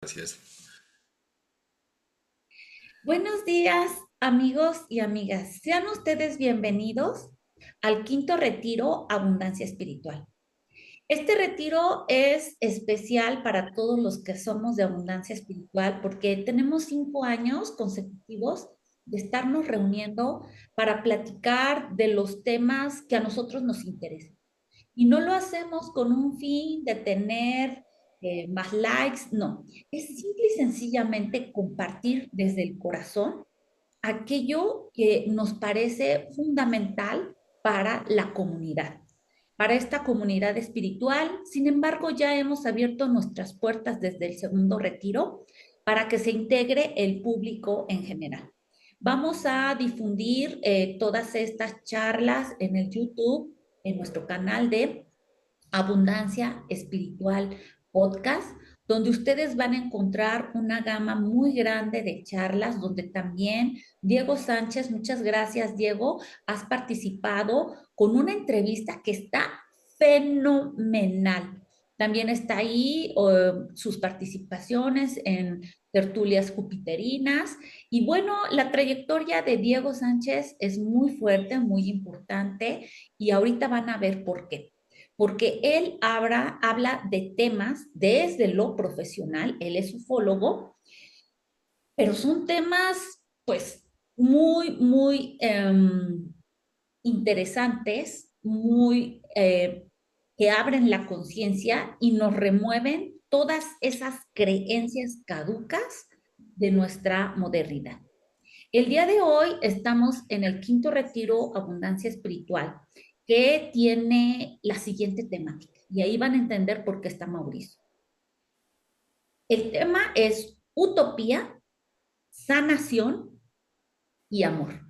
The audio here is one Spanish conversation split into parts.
Gracias. Buenos días, amigos y amigas. Sean ustedes bienvenidos al quinto retiro Abundancia Espiritual. Este retiro es especial para todos los que somos de Abundancia Espiritual porque tenemos 5 años consecutivos de estarnos reuniendo para platicar de los temas que a nosotros nos interesan. Y no lo hacemos con un fin de tener más likes, no. Es simple y sencillamente compartir desde el corazón aquello que nos parece fundamental para la comunidad, para esta comunidad espiritual. Sin embargo, ya hemos abierto nuestras puertas desde el segundo retiro para que se integre el público en general. Vamos a difundir todas estas charlas en el YouTube, en nuestro canal de Abundancia Espiritual Podcast, donde ustedes van a encontrar una gama muy grande de charlas, donde también Diego Sánchez, muchas gracias Diego, has participado con una entrevista que está fenomenal. También está ahí sus participaciones en tertulias jupiterinas. Y bueno, la trayectoria de Diego Sánchez es muy fuerte, muy importante, y ahorita van a ver por qué, porque él habla de temas desde lo profesional. Él es ufólogo, pero son temas pues muy interesantes, que abren la conciencia y nos remueven todas esas creencias caducas de nuestra modernidad. El día de hoy estamos en el quinto retiro Abundancia Espiritual, que tiene la siguiente temática, y ahí van a entender por qué está Mauricio. El tema es utopía, sanación y amor.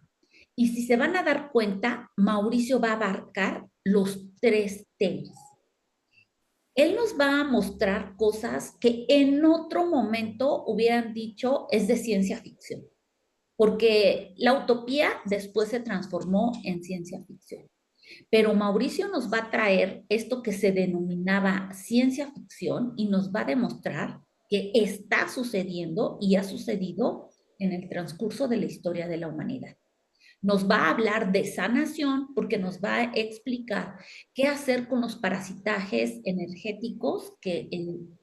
Y si se van a dar cuenta, Mauricio va a abarcar los tres temas. Él nos va a mostrar cosas que en otro momento hubieran dicho es de ciencia ficción, porque la utopía después se transformó en ciencia ficción. Pero Mauricio nos va a traer esto que se denominaba ciencia ficción y nos va a demostrar que está sucediendo y ha sucedido en el transcurso de la historia de la humanidad. Nos va a hablar de sanación porque nos va a explicar qué hacer con los parasitajes energéticos que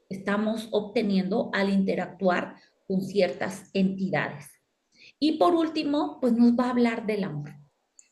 estamos obteniendo al interactuar con ciertas entidades. Y por último, pues nos va a hablar del amor,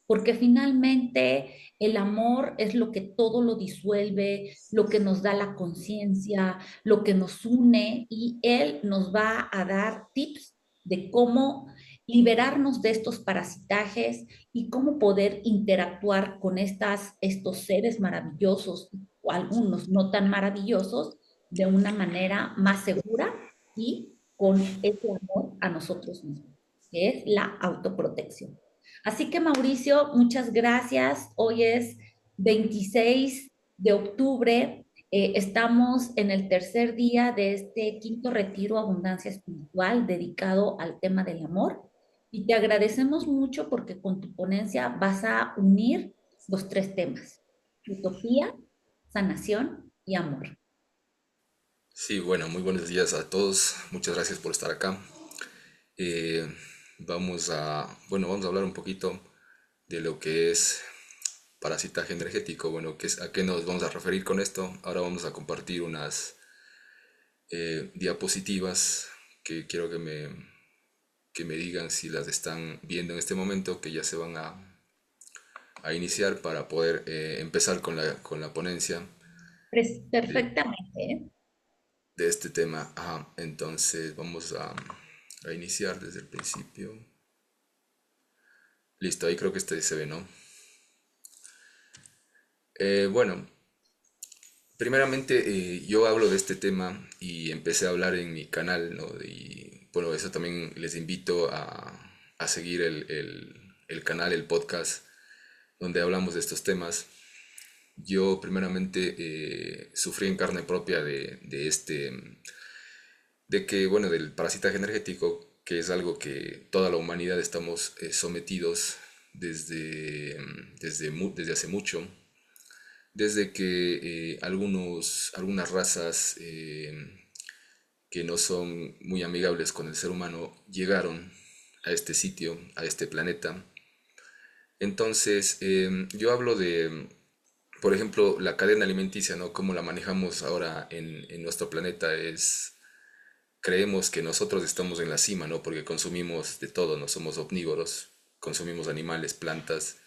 porque finalmente el amor es lo que todo lo disuelve, lo que nos da la conciencia, lo que nos une, y él nos va a dar tips de cómo liberarnos de estos parasitajes y cómo poder interactuar con estos seres maravillosos, o algunos no tan maravillosos, de una manera más segura y con ese amor a nosotros mismos, que es la autoprotección. Así que Mauricio, muchas gracias. Hoy es 26 de octubre. Estamos en el tercer día de este quinto retiro Abundancia Espiritual dedicado al tema del amor. Y te agradecemos mucho porque con tu ponencia vas a unir los tres temas: utopía, sanación y amor. Sí, bueno, muy buenos días a todos. Muchas gracias por estar acá. Eh, vamos a hablar un poquito de lo que es parasitaje energético. Bueno, ¿a qué nos vamos a referir con esto? Ahora vamos a compartir unas diapositivas que quiero que me digan si las están viendo en este momento, que ya se van a iniciar para poder empezar con la ponencia de, Perfectamente, ¿eh? de este tema. Ajá, entonces vamos a iniciar desde el principio. Listo, ahí creo que este se ve, ¿no? Bueno, primeramente yo hablo de este tema y empecé a hablar en mi canal, ¿no? Y bueno, eso también les invito a seguir el canal, el podcast, donde hablamos de estos temas. Yo primeramente sufrí en carne propia de que, bueno, del parasitaje energético, que es algo que toda la humanidad estamos sometidos desde hace mucho, desde que algunas razas que no son muy amigables con el ser humano llegaron a este sitio, a este planeta. Entonces, yo hablo de, por ejemplo, la cadena alimenticia, ¿no? Cómo la manejamos ahora en nuestro planeta es, creemos que nosotros estamos en la cima, ¿no? Porque consumimos de todo, no somos omnívoros, consumimos animales, plantas,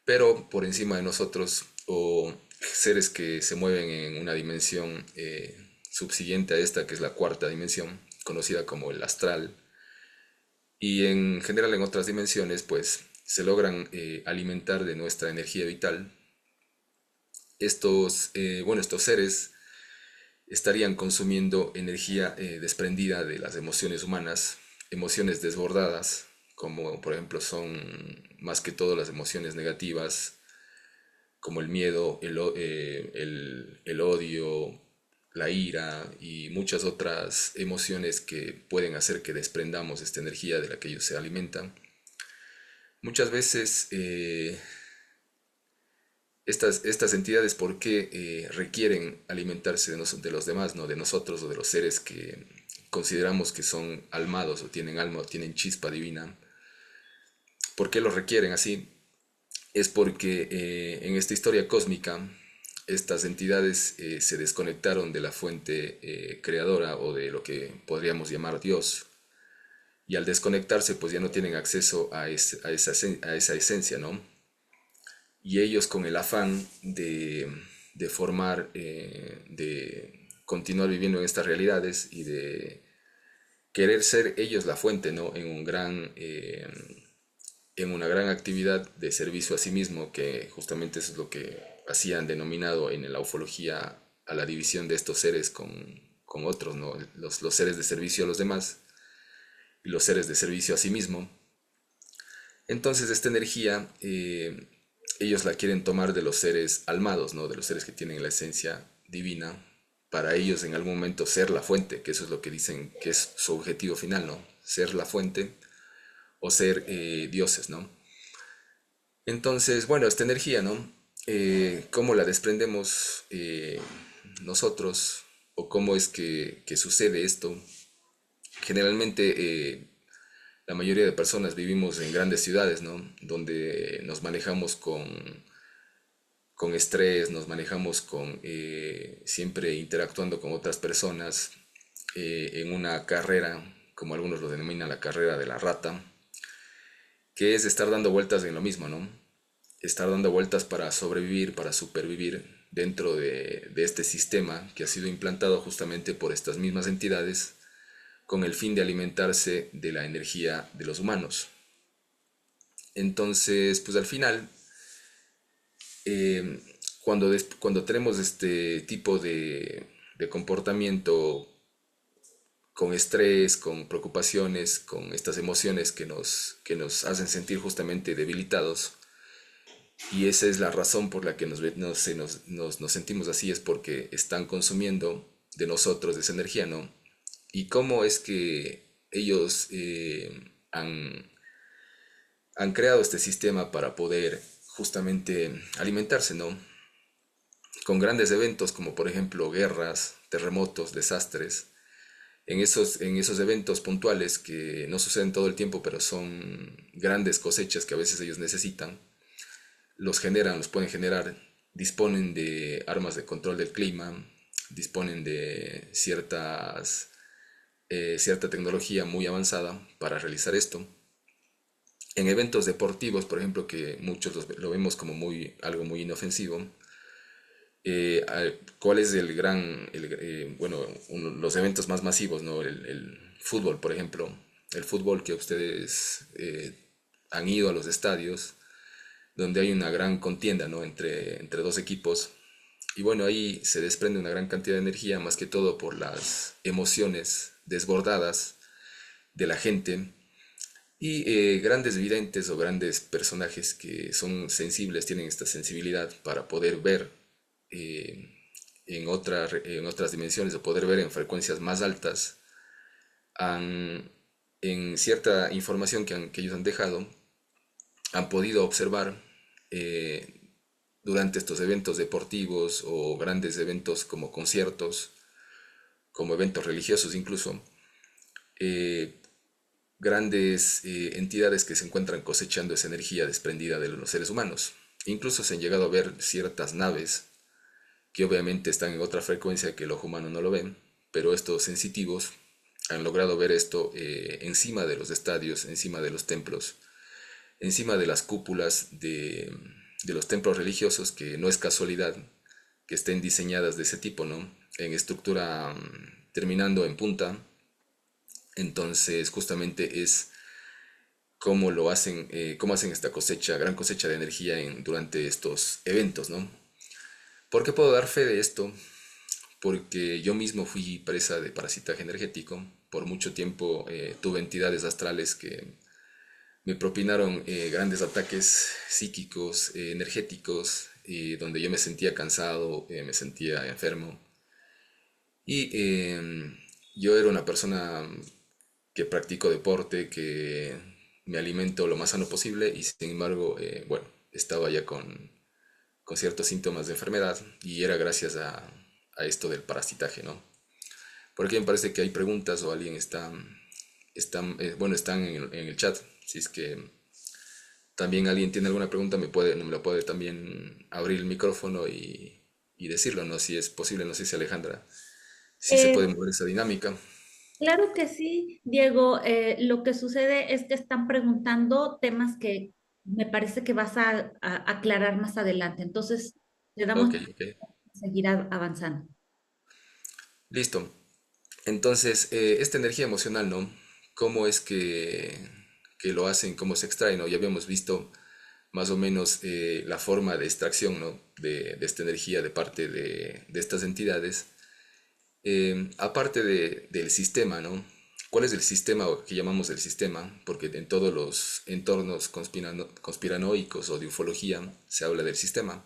pero por encima de nosotros o seres que se mueven en una dimensión subsiguiente a esta, que es la cuarta dimensión, conocida como el astral, y en general en otras dimensiones, pues se logran alimentar de nuestra energía vital. Estos seres estarían consumiendo energía desprendida de las emociones humanas, emociones desbordadas, como por ejemplo son más que todo las emociones negativas, como el miedo, el odio, la ira y muchas otras emociones que pueden hacer que desprendamos esta energía de la que ellos se alimentan. Muchas veces estas entidades, ¿por qué requieren alimentarse de los demás, ¿no? De nosotros o de los seres que consideramos que son almados o tienen alma o tienen chispa divina? ¿Por qué lo requieren así? Es porque en esta historia cósmica estas entidades se desconectaron de la fuente creadora o de lo que podríamos llamar Dios, y al desconectarse pues ya no tienen acceso a esa esencia, ¿no? Y ellos con el afán de formar, de continuar viviendo en estas realidades y de querer ser ellos la fuente, ¿no? En una gran actividad de servicio a sí mismo, que justamente eso es lo que hacían denominado en la ufología a la división de estos seres con otros, ¿no? Los seres de servicio a los demás y los seres de servicio a sí mismo. Entonces esta energía ellos la quieren tomar de los seres almados, ¿no? De los seres que tienen la esencia divina, para ellos en algún momento ser la fuente, que eso es lo que dicen que es su objetivo final, ¿no? Ser la fuente o ser dioses, ¿no? Entonces, bueno, esta energía, ¿no? ¿Cómo la desprendemos nosotros? ¿O cómo es que sucede esto? Generalmente la mayoría de personas vivimos en grandes ciudades, ¿no? Donde nos manejamos con estrés, nos manejamos siempre interactuando con otras personas en una carrera, como algunos lo denominan la carrera de la rata, que es estar dando vueltas en lo mismo, ¿no? Estar dando vueltas para sobrevivir, para supervivir dentro de este sistema que ha sido implantado justamente por estas mismas entidades con el fin de alimentarse de la energía de los humanos. Entonces, pues al final, eh, cuando tenemos este tipo de comportamiento con estrés, con preocupaciones, con estas emociones que nos hacen sentir justamente debilitados, y esa es la razón por la que nos sentimos así, es porque están consumiendo de nosotros esa energía, ¿no? Y cómo es que ellos han creado este sistema para poder justamente alimentarse, ¿no? Con grandes eventos como por ejemplo guerras, terremotos, desastres. En esos eventos puntuales que no suceden todo el tiempo, pero son grandes cosechas que a veces ellos necesitan, los pueden generar, disponen de armas de control del clima, disponen de cierta tecnología muy avanzada para realizar esto. En eventos deportivos, por ejemplo, que muchos lo vemos como algo muy inofensivo, ¿cuál es los eventos más masivos, ¿no? El fútbol, por ejemplo, el fútbol que ustedes han ido a los estadios, donde hay una gran contienda, ¿no? entre dos equipos. Y bueno, ahí se desprende una gran cantidad de energía, más que todo por las emociones desbordadas de la gente. Y grandes videntes o grandes personajes que son sensibles, tienen esta sensibilidad para poder ver eh, en otras dimensiones o poder ver en frecuencias más altas, en cierta información que ellos han dejado, han podido observar eh, durante estos eventos deportivos o grandes eventos como conciertos como eventos religiosos incluso, eh, grandes entidades que se encuentran cosechando esa energía desprendida de los seres humanos. Incluso se han llegado a ver ciertas naves que obviamente están en otra frecuencia que el ojo humano no lo ven, pero estos sensitivos han logrado ver esto encima de los estadios, encima de los templos, encima de las cúpulas de los templos religiosos, que no es casualidad que estén diseñadas de ese tipo, ¿no? En estructura terminando en punta. Entonces, justamente es cómo lo hacen, cómo hacen esta cosecha, gran cosecha de energía durante estos eventos, ¿no? ¿Por qué puedo dar fe de esto? Porque yo mismo fui presa de parasitaje energético. Por mucho tiempo tuve entidades astrales que me propinaron grandes ataques psíquicos, energéticos, donde yo me sentía cansado, me sentía enfermo. Y yo era una persona que practico deporte, que me alimento lo más sano posible y sin embargo, bueno, estaba ya con ciertos síntomas de enfermedad y era gracias a esto del parasitaje, ¿no? Por aquí me parece que hay preguntas o alguien bueno, están en el chat. Si es que también alguien tiene alguna pregunta, me lo puede también abrir el micrófono y decirlo, ¿no? Si es posible, no sé si Alejandra, si se puede Eh, mover esa dinámica. claro que sí, Diego. Lo que sucede es que están preguntando temas que me parece que vas a aclarar más adelante. Entonces, le damos Ok, a ok. seguir avanzando. Listo. Entonces, esta energía emocional, ¿no? ¿Cómo es que lo hacen? ¿Cómo se extrae? ¿No? Ya habíamos visto más o menos la forma de extracción, ¿no? De esta energía de parte de estas entidades. Aparte del sistema, ¿no? ¿Cuál es el sistema que llamamos el sistema? Porque en todos los entornos conspiranoicos o de ufología se habla del sistema.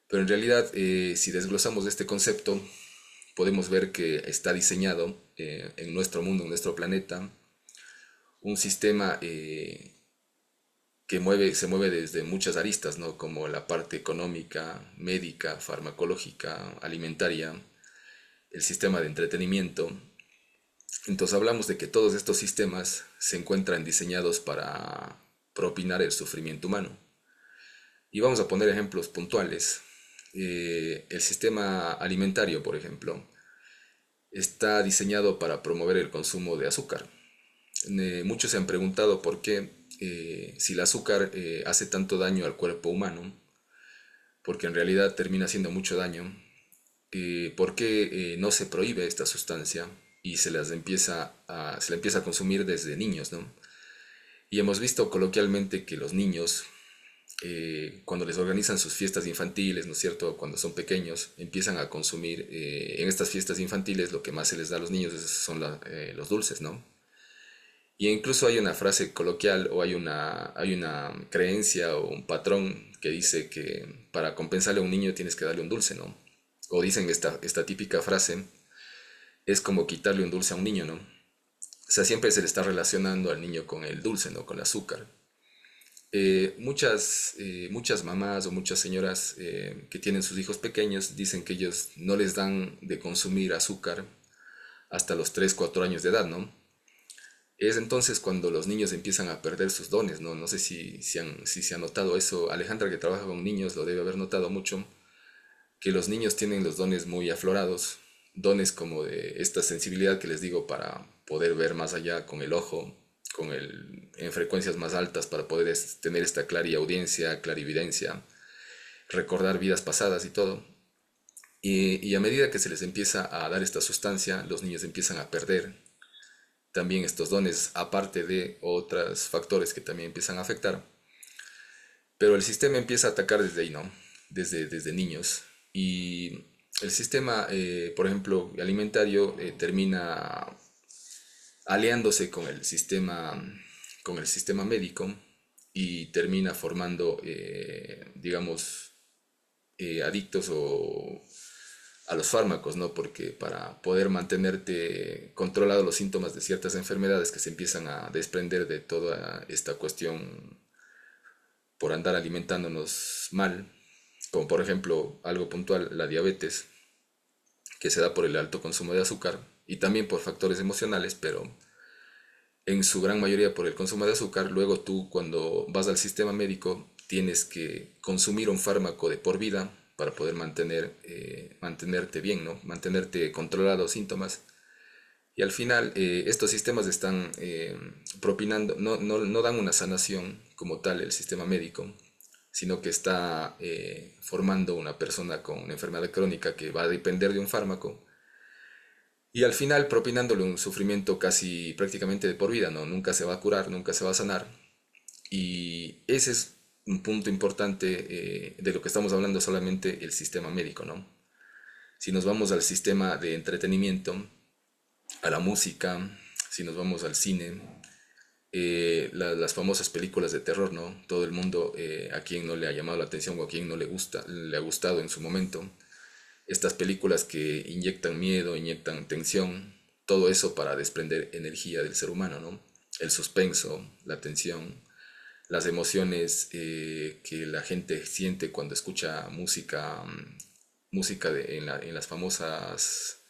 Pero en realidad, si desglosamos este concepto, podemos ver que está diseñado en nuestro mundo, en nuestro planeta, un sistema se mueve desde muchas aristas, ¿no? Como la parte económica, médica, farmacológica, alimentaria, el sistema de entretenimiento. Entonces hablamos de que todos estos sistemas se encuentran diseñados para propinar el sufrimiento humano. Y vamos a poner ejemplos puntuales. El sistema alimentario, por ejemplo, está diseñado para promover el consumo de azúcar. Muchos se han preguntado por qué, si el azúcar hace tanto daño al cuerpo humano, porque en realidad termina haciendo mucho daño, por qué no se prohíbe esta sustancia y se la empieza a consumir desde niños, ¿no? Y hemos visto coloquialmente que los niños, cuando les organizan sus fiestas infantiles, ¿no es cierto? Cuando son pequeños, empiezan a consumir en estas fiestas infantiles lo que más se les da a los niños son los dulces, ¿no? Y incluso hay una frase coloquial o hay una creencia o un patrón que dice que para compensarle a un niño tienes que darle un dulce, ¿no? O dicen esta típica frase, es como quitarle un dulce a un niño, ¿no? O sea, siempre se le está relacionando al niño con el dulce, ¿no? Con el azúcar. Muchas mamás o muchas señoras que tienen sus hijos pequeños dicen que ellos no les dan de consumir azúcar hasta los 3 4 años de edad, ¿no? Es entonces cuando los niños empiezan a perder sus dones, ¿no? No sé si se ha notado eso. Alejandra, que trabaja con niños, lo debe haber notado mucho, que los niños tienen los dones muy aflorados, dones como de esta sensibilidad que les digo para poder ver más allá con el ojo, en frecuencias más altas para poder tener esta clariaudiencia, clarividencia, recordar vidas pasadas y todo. Y a medida que se les empieza a dar esta sustancia, los niños empiezan a perder también estos dones, aparte de otros factores que también empiezan a afectar. Pero el sistema empieza a atacar desde ahí, ¿no? Desde niños. Y el sistema, por ejemplo, alimentario, termina aliándose con el sistema médico y termina formando, digamos, adictos a los fármacos, ¿no? Porque para poder mantenerte controlado los síntomas de ciertas enfermedades que se empiezan a desprender de toda esta cuestión por andar alimentándonos mal, como por ejemplo algo puntual, la diabetes, que se da por el alto consumo de azúcar y también por factores emocionales, pero en su gran mayoría por el consumo de azúcar. Luego tú cuando vas al sistema médico tienes que consumir un fármaco de por vida para poder mantenerte bien, ¿no? Mantenerte controlado los síntomas. Y al final estos sistemas están propinando, no dan una sanación como tal el sistema médico, sino que está formando una persona con una enfermedad crónica que va a depender de un fármaco y al final propinándole un sufrimiento casi prácticamente de por vida, ¿no? Nunca se va a curar, nunca se va a sanar. Y ese es un punto importante de lo que estamos hablando solamente el sistema médico, ¿no? Si nos vamos al sistema de entretenimiento, a la música, si nos vamos al cine, las famosas películas de terror, ¿no? Todo el mundo, a quien no le ha llamado la atención o a quien no le gusta, le ha gustado en su momento. Estas películas que inyectan miedo, inyectan tensión, todo eso para desprender energía del ser humano, ¿no? El suspenso, la tensión, las emociones que la gente siente cuando escucha música, en las famosas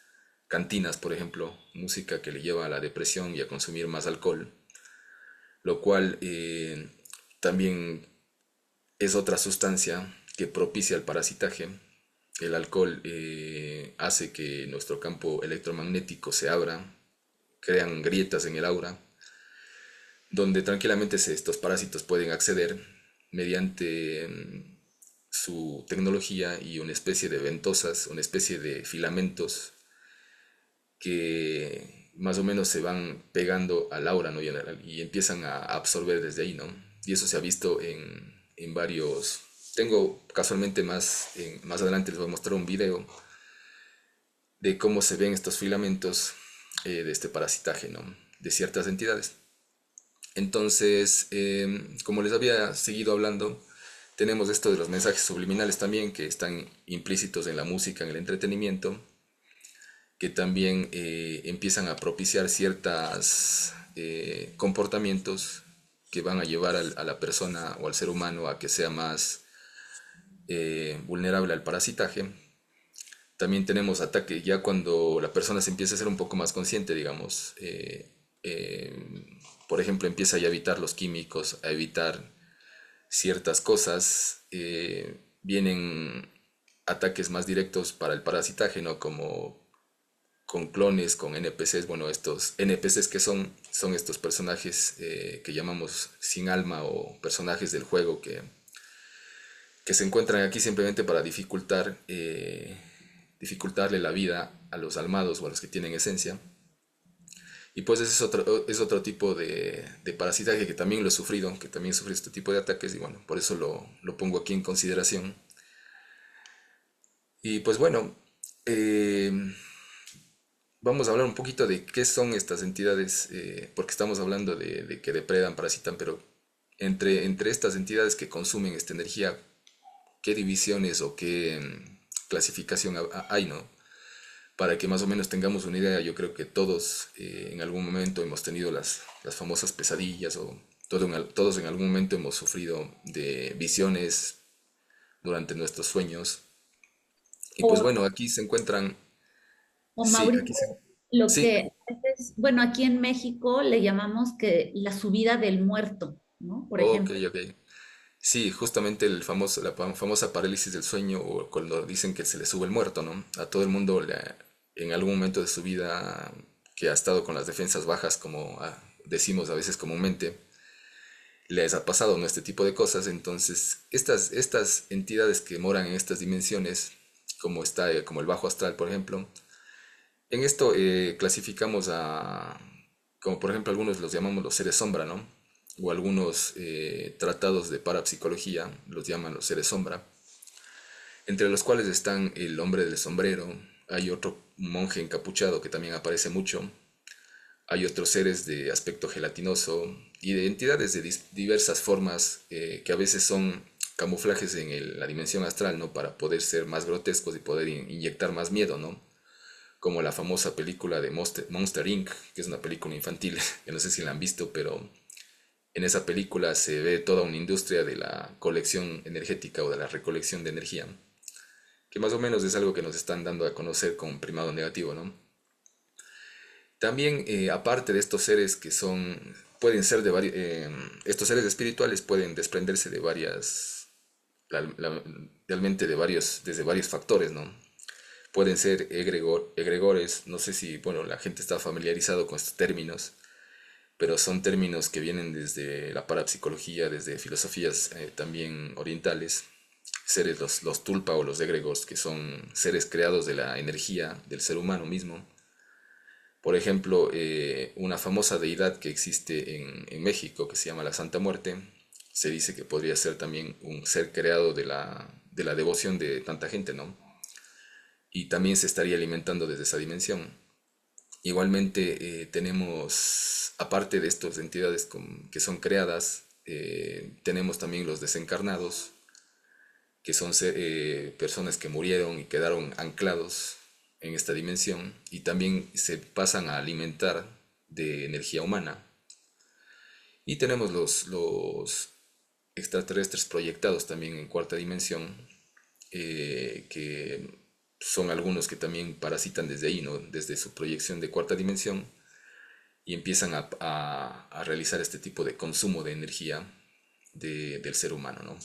cantinas, por ejemplo, música que le lleva a la depresión y a consumir más alcohol, lo cual también es otra sustancia que propicia el parasitaje. El alcohol hace que nuestro campo electromagnético se abra, crean grietas en el aura, donde tranquilamente estos parásitos pueden acceder mediante su tecnología y una especie de ventosas, una especie de filamentos que más o menos se van pegando al aura, ¿no? Y empiezan a absorber desde ahí, ¿no? Y eso se ha visto en varios... Tengo casualmente más adelante les voy a mostrar un video de cómo se ven estos filamentos de este parasitaje, ¿no? De ciertas entidades. Entonces, como les había seguido hablando, tenemos esto de los mensajes subliminales también que están implícitos en la música, en el entretenimiento, que también empiezan a propiciar ciertos comportamientos que van a llevar a la persona o al ser humano a que sea más vulnerable al parasitaje. También tenemos ataque ya cuando la persona se empieza a ser un poco más consciente, digamos. Por ejemplo, empieza ya a evitar los químicos, a evitar ciertas cosas. Vienen ataques más directos para el parasitaje, ¿no? Como con clones, con NPCs. Bueno, estos NPCs que son estos personajes que llamamos sin alma o personajes del juego que se encuentran aquí simplemente para dificultarle la vida a los almados o a los que tienen esencia. Y pues ese es otro tipo de parasitaje que también lo he sufrido, que también sufrí este tipo de ataques y bueno, por eso lo pongo aquí en consideración. Y pues bueno, eh, vamos a hablar un poquito de qué son estas entidades, porque estamos hablando de que depredan, parasitan, pero entre estas entidades que consumen esta energía, ¿qué divisiones o qué clasificación hay, ¿no? Para que más o menos tengamos una idea, yo creo que todos en algún momento hemos tenido las famosas pesadillas o todos en algún momento hemos sufrido de visiones durante nuestros sueños. Y pues O, bueno, aquí se encuentran, o sí, Mauricio, aquí se... lo Sí, que es, bueno, aquí en México le llamamos que la subida del muerto, ¿no? Por ok, ejemplo. ok. Sí, justamente la famosa parálisis del sueño o cuando dicen que se le sube el muerto, ¿no? A todo el mundo en algún momento de su vida que ha estado con las defensas bajas, como decimos a veces comúnmente, les ha pasado, ¿no? Este tipo de cosas. Entonces, estas entidades que moran en estas dimensiones, como el bajo astral, por ejemplo, en esto clasificamos como por ejemplo algunos los llamamos los seres sombra, ¿no? O algunos tratados de parapsicología los llaman los seres sombra, entre los cuales están el hombre del sombrero, hay otro monje encapuchado que también aparece mucho, hay otros seres de aspecto gelatinoso y de entidades de diversas formas que a veces son camuflajes en la dimensión astral, ¿no? Para poder ser más grotescos y poder inyectar más miedo, ¿no? Como la famosa película de Monster Inc., que es una película infantil, que no sé si la han visto, pero en esa película se ve toda una industria de la colección energética o de la recolección de energía, que más o menos es algo que nos están dando a conocer con primado negativo, ¿no? También, aparte de estos seres que son, pueden ser de varios, estos seres espirituales pueden desprenderse de varias, realmente de varios, desde varios factores, ¿no? Pueden ser egregores, no sé si, bueno, la gente está familiarizado con estos términos, pero son términos que vienen desde la parapsicología, desde filosofías también orientales. Seres, los tulpa o los egregos, que son seres creados de la energía del ser humano mismo. Por ejemplo, una famosa deidad que existe en México, que se llama la Santa Muerte, se dice que podría ser también un ser creado de la devoción de tanta gente, ¿no? Y también se estaría alimentando desde esa dimensión. Igualmente tenemos, aparte de estas entidades que son creadas, tenemos también los desencarnados, que son personas que murieron y quedaron anclados en esta dimensión y también se pasan a alimentar de energía humana. Y tenemos los extraterrestres proyectados también en cuarta dimensión, que son algunos que también parasitan desde ahí, ¿no? Desde su proyección de cuarta dimensión y empiezan a realizar este tipo de consumo de energía del ser humano, ¿no?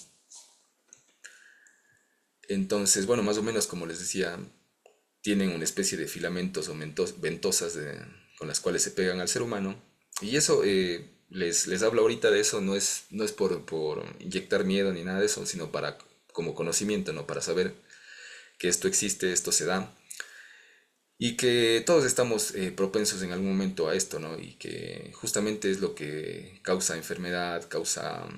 Entonces, bueno, más o menos como les decía, tienen una especie de filamentos o ventosas con las cuales se pegan al ser humano. Y eso, les hablo ahorita de eso, no es por inyectar miedo ni nada de eso, sino para como conocimiento, ¿no? Para saber que esto existe, esto se da. Y que todos estamos propensos en algún momento a esto, ¿no? Y que justamente es lo que causa enfermedad, causa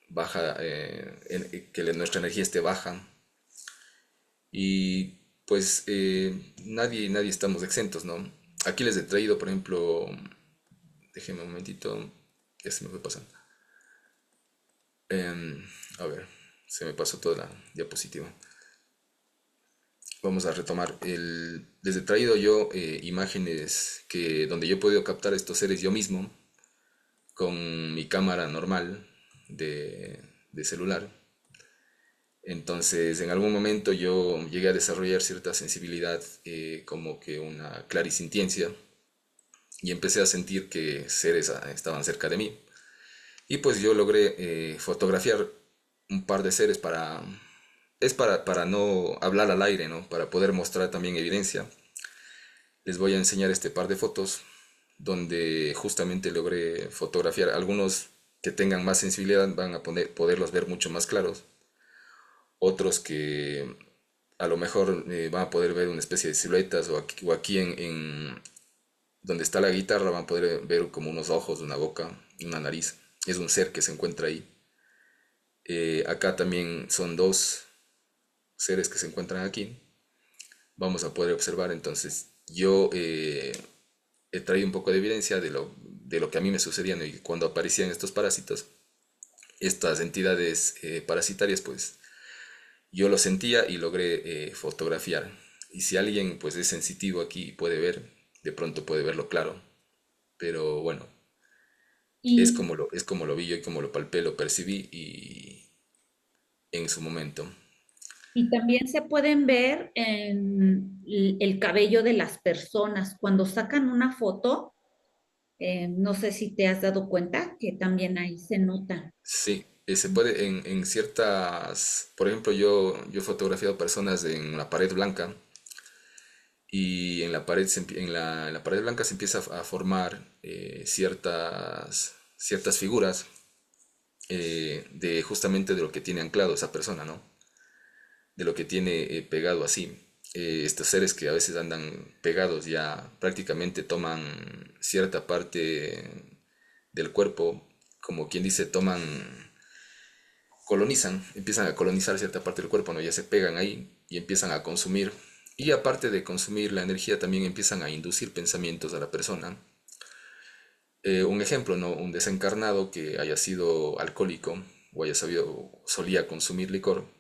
baja, que nuestra energía esté baja. Y pues nadie estamos exentos, ¿no? Aquí les he traído, por ejemplo, déjenme un momentito, ya se me fue pasando. A ver, se me pasó toda la diapositiva. Vamos a retomar. Les he traído yo imágenes donde yo he podido captar estos seres yo mismo con mi cámara normal de celular. Entonces, en algún momento yo llegué a desarrollar cierta sensibilidad, como que una clarisintiencia, y empecé a sentir que seres estaban cerca de mí. Y pues yo logré fotografiar un par de seres para no hablar al aire, ¿no? Para poder mostrar también evidencia. Les voy a enseñar este par de fotos donde justamente logré fotografiar algunos que tengan más sensibilidad van a poderlos ver mucho más claros, otros que a lo mejor van a poder ver una especie de siluetas o aquí donde está la guitarra van a poder ver como unos ojos, una boca, una nariz. Es un ser que se encuentra ahí. Acá también son dos seres que se encuentran aquí. Vamos a poder observar. Entonces yo he traído un poco de evidencia de lo que a mí me sucedía, ¿no? Y cuando aparecían estos parásitos, estas entidades parasitarias, pues yo lo sentía y logré fotografiar. Y si alguien pues es sensitivo aquí y puede ver, de pronto puede verlo claro. Pero bueno, Y, es como lo vi yo y como lo palpé, lo percibí en su momento. y también se pueden ver en el cabello de las personas. Cuando sacan una foto, no sé si te has dado cuenta que también ahí se nota. Sí, se puede en ciertas, por ejemplo, yo he fotografiado personas en la pared blanca y en la pared, en la pared blanca se empieza a formar ciertas figuras de justamente de lo que tiene anclado esa persona, ¿no? De lo que tiene pegado así. Estos seres que a veces andan pegados ya prácticamente toman cierta parte del cuerpo, como quien dice, colonizan, empiezan a colonizar cierta parte del cuerpo, ¿no? Ya se pegan ahí y empiezan a consumir. Y aparte de consumir la energía, también empiezan a inducir pensamientos a la persona. Un ejemplo, ¿no? Un desencarnado que haya sido alcohólico o haya sabido, solía consumir licor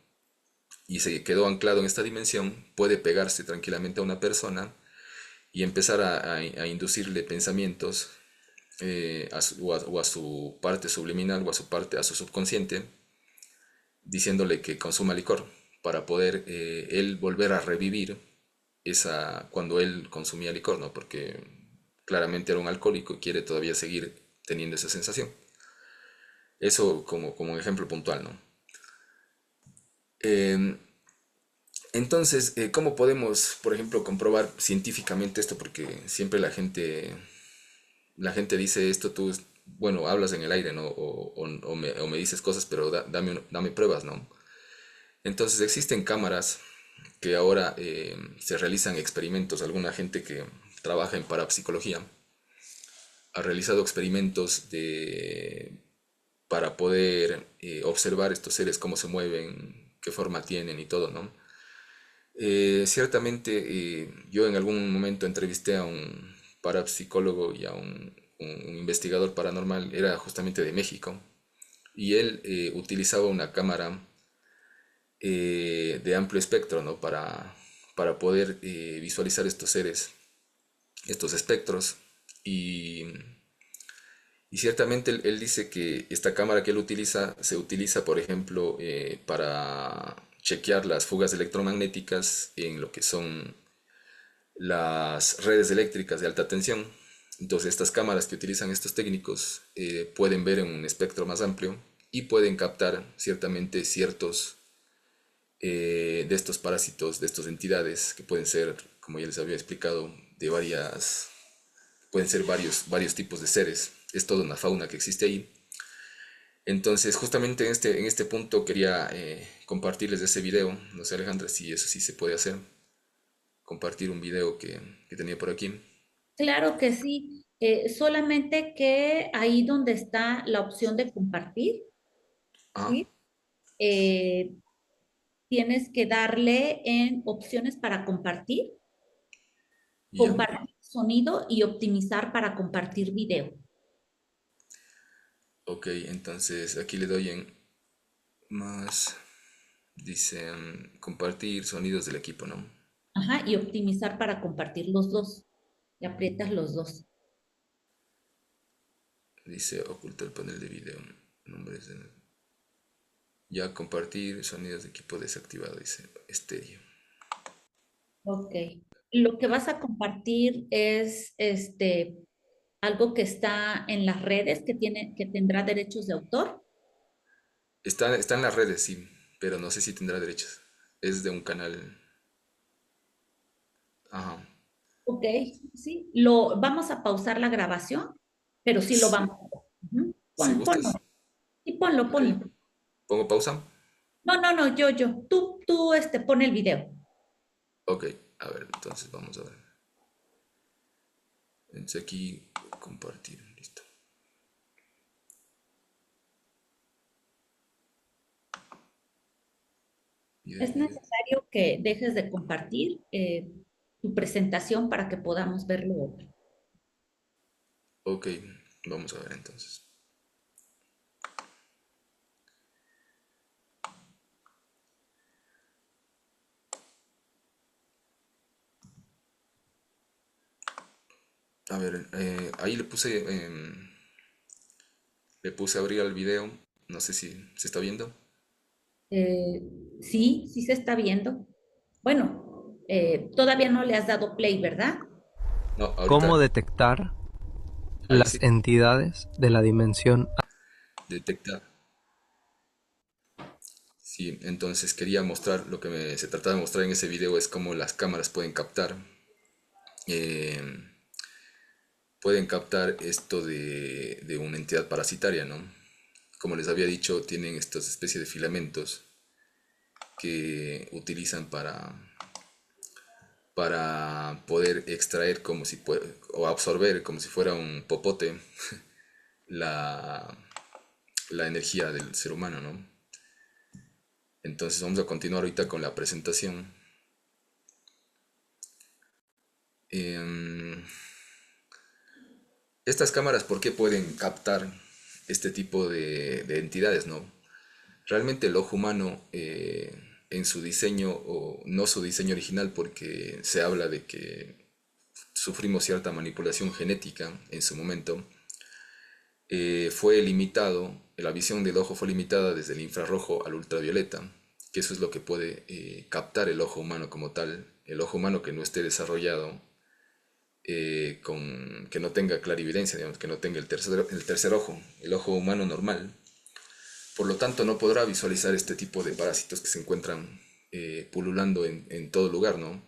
y se quedó anclado en esta dimensión, puede pegarse tranquilamente a una persona y empezar a inducirle pensamientos o a su parte subliminal o a su parte, a su subconsciente, diciéndole que consuma licor. para poder él volver a revivir cuando él consumía licor, ¿no? Porque claramente era un alcohólico y quiere todavía seguir teniendo esa sensación. Eso como un ejemplo puntual, ¿no? Eh, entonces, ¿cómo podemos, por ejemplo, comprobar científicamente esto? Porque siempre la gente dice esto, tú, bueno, hablas en el aire, ¿no? O me dices cosas, pero dame pruebas, ¿no? Entonces existen cámaras que ahora se realizan experimentos. Alguna gente que trabaja en parapsicología ha realizado experimentos para poder observar estos seres, cómo se mueven, qué forma tienen y todo, ¿no? Ciertamente yo en algún momento entrevisté a un parapsicólogo y a un investigador paranormal, era justamente de México, y él utilizaba una cámara de amplio espectro, ¿no? Para poder visualizar estos seres, estos espectros. Y ciertamente él dice que esta cámara que él utiliza se utiliza, por ejemplo, para chequear las fugas electromagnéticas en lo que son las redes eléctricas de alta tensión. Entonces estas cámaras que utilizan estos técnicos pueden ver en un espectro más amplio y pueden captar ciertamente ciertos de estos parásitos, de estas entidades que pueden ser, como ya les había explicado, pueden ser varios tipos de seres. Es toda una fauna que existe ahí. Entonces, justamente en este punto quería compartirles ese video. No sé, Alejandra, si eso sí se puede hacer. Compartir un video que tenía por aquí. Claro que sí, solamente que ahí donde está la opción de compartir, Ah, ¿sí? Eh, tienes que darle en opciones para compartir, ya. compartir sonido y optimizar para compartir video. Ok, entonces aquí le doy en más. Dice compartir sonidos del equipo, ¿no? Ajá, y optimizar para compartir los dos. Y aprietas los dos. Dice ocultar el panel de video. Nombres de... Ya compartir sonidos de equipo desactivado, dice estéreo. Ok. Lo que vas a compartir es algo que está en las redes que tendrá derechos de autor. Está en las redes, sí, pero no sé si tendrá derechos. Es de un canal. Ajá. Ok, sí. Vamos a pausar la grabación, pero sí lo Sí, vamos a ver. Ujú. si Ponlo. gustas. Sí, ponlo, Ok. ponlo. Pongo pausa. No, no, no, yo. Tú, pon el video. Ok. A ver, entonces vamos a ver. Entonces aquí compartir. Listo. Es Video. necesario que dejes de compartir tu presentación para que podamos verlo. Ok. Vamos a ver entonces. A ver, ahí le puse a abrir al video. No sé si se está viendo. Eh, sí, sí se está viendo. Bueno, todavía no le has dado play, ¿verdad? No, ¿Cómo ahorita. detectar Ahí las sí. entidades de la dimensión? Detecta. Sí, entonces quería mostrar lo que se trataba de mostrar en ese video es cómo las cámaras eh, pueden captar esto de una entidad parasitaria, ¿no? Como les había dicho, tienen estas especies de filamentos que utilizan para poder extraer o absorber como si fuera un popote la, la energía del ser humano, ¿no? Entonces vamos a continuar ahorita con la presentación. Em, Estas cámaras, ¿por qué pueden captar este tipo de entidades, no? Realmente el ojo humano, en su diseño, o no su diseño original, porque se habla de que sufrimos cierta manipulación genética en su momento, fue limitado, la visión del ojo fue limitada desde el infrarrojo al ultravioleta. que eso es lo que puede captar el ojo humano como tal, el ojo humano que no esté desarrollado, que no tenga clarividencia, digamos, que no tenga el tercer ojo, el ojo humano normal. Por lo tanto, no podrá visualizar este tipo de parásitos que se encuentran pululando en todo lugar, ¿no?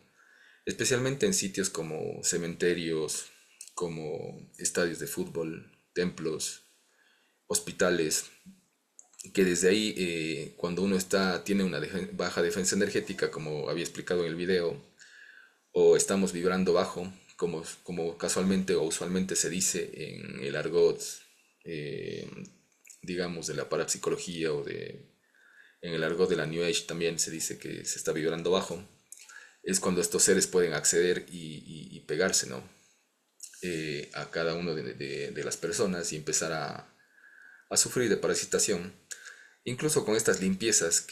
Especialmente en sitios como cementerios, como estadios de fútbol, templos, hospitales, que desde ahí, cuando uno tiene una baja defensa energética, como había explicado en el video, o estamos vibrando bajo, como casualmente o usualmente se dice en el argot, eh, digamos, de la parapsicología en el argot de la New Age también se dice que se está vibrando bajo, es cuando estos seres pueden acceder y pegarse, ¿no? A cada uno de las personas y empezar a sufrir de parasitación. Incluso con estas limpiezas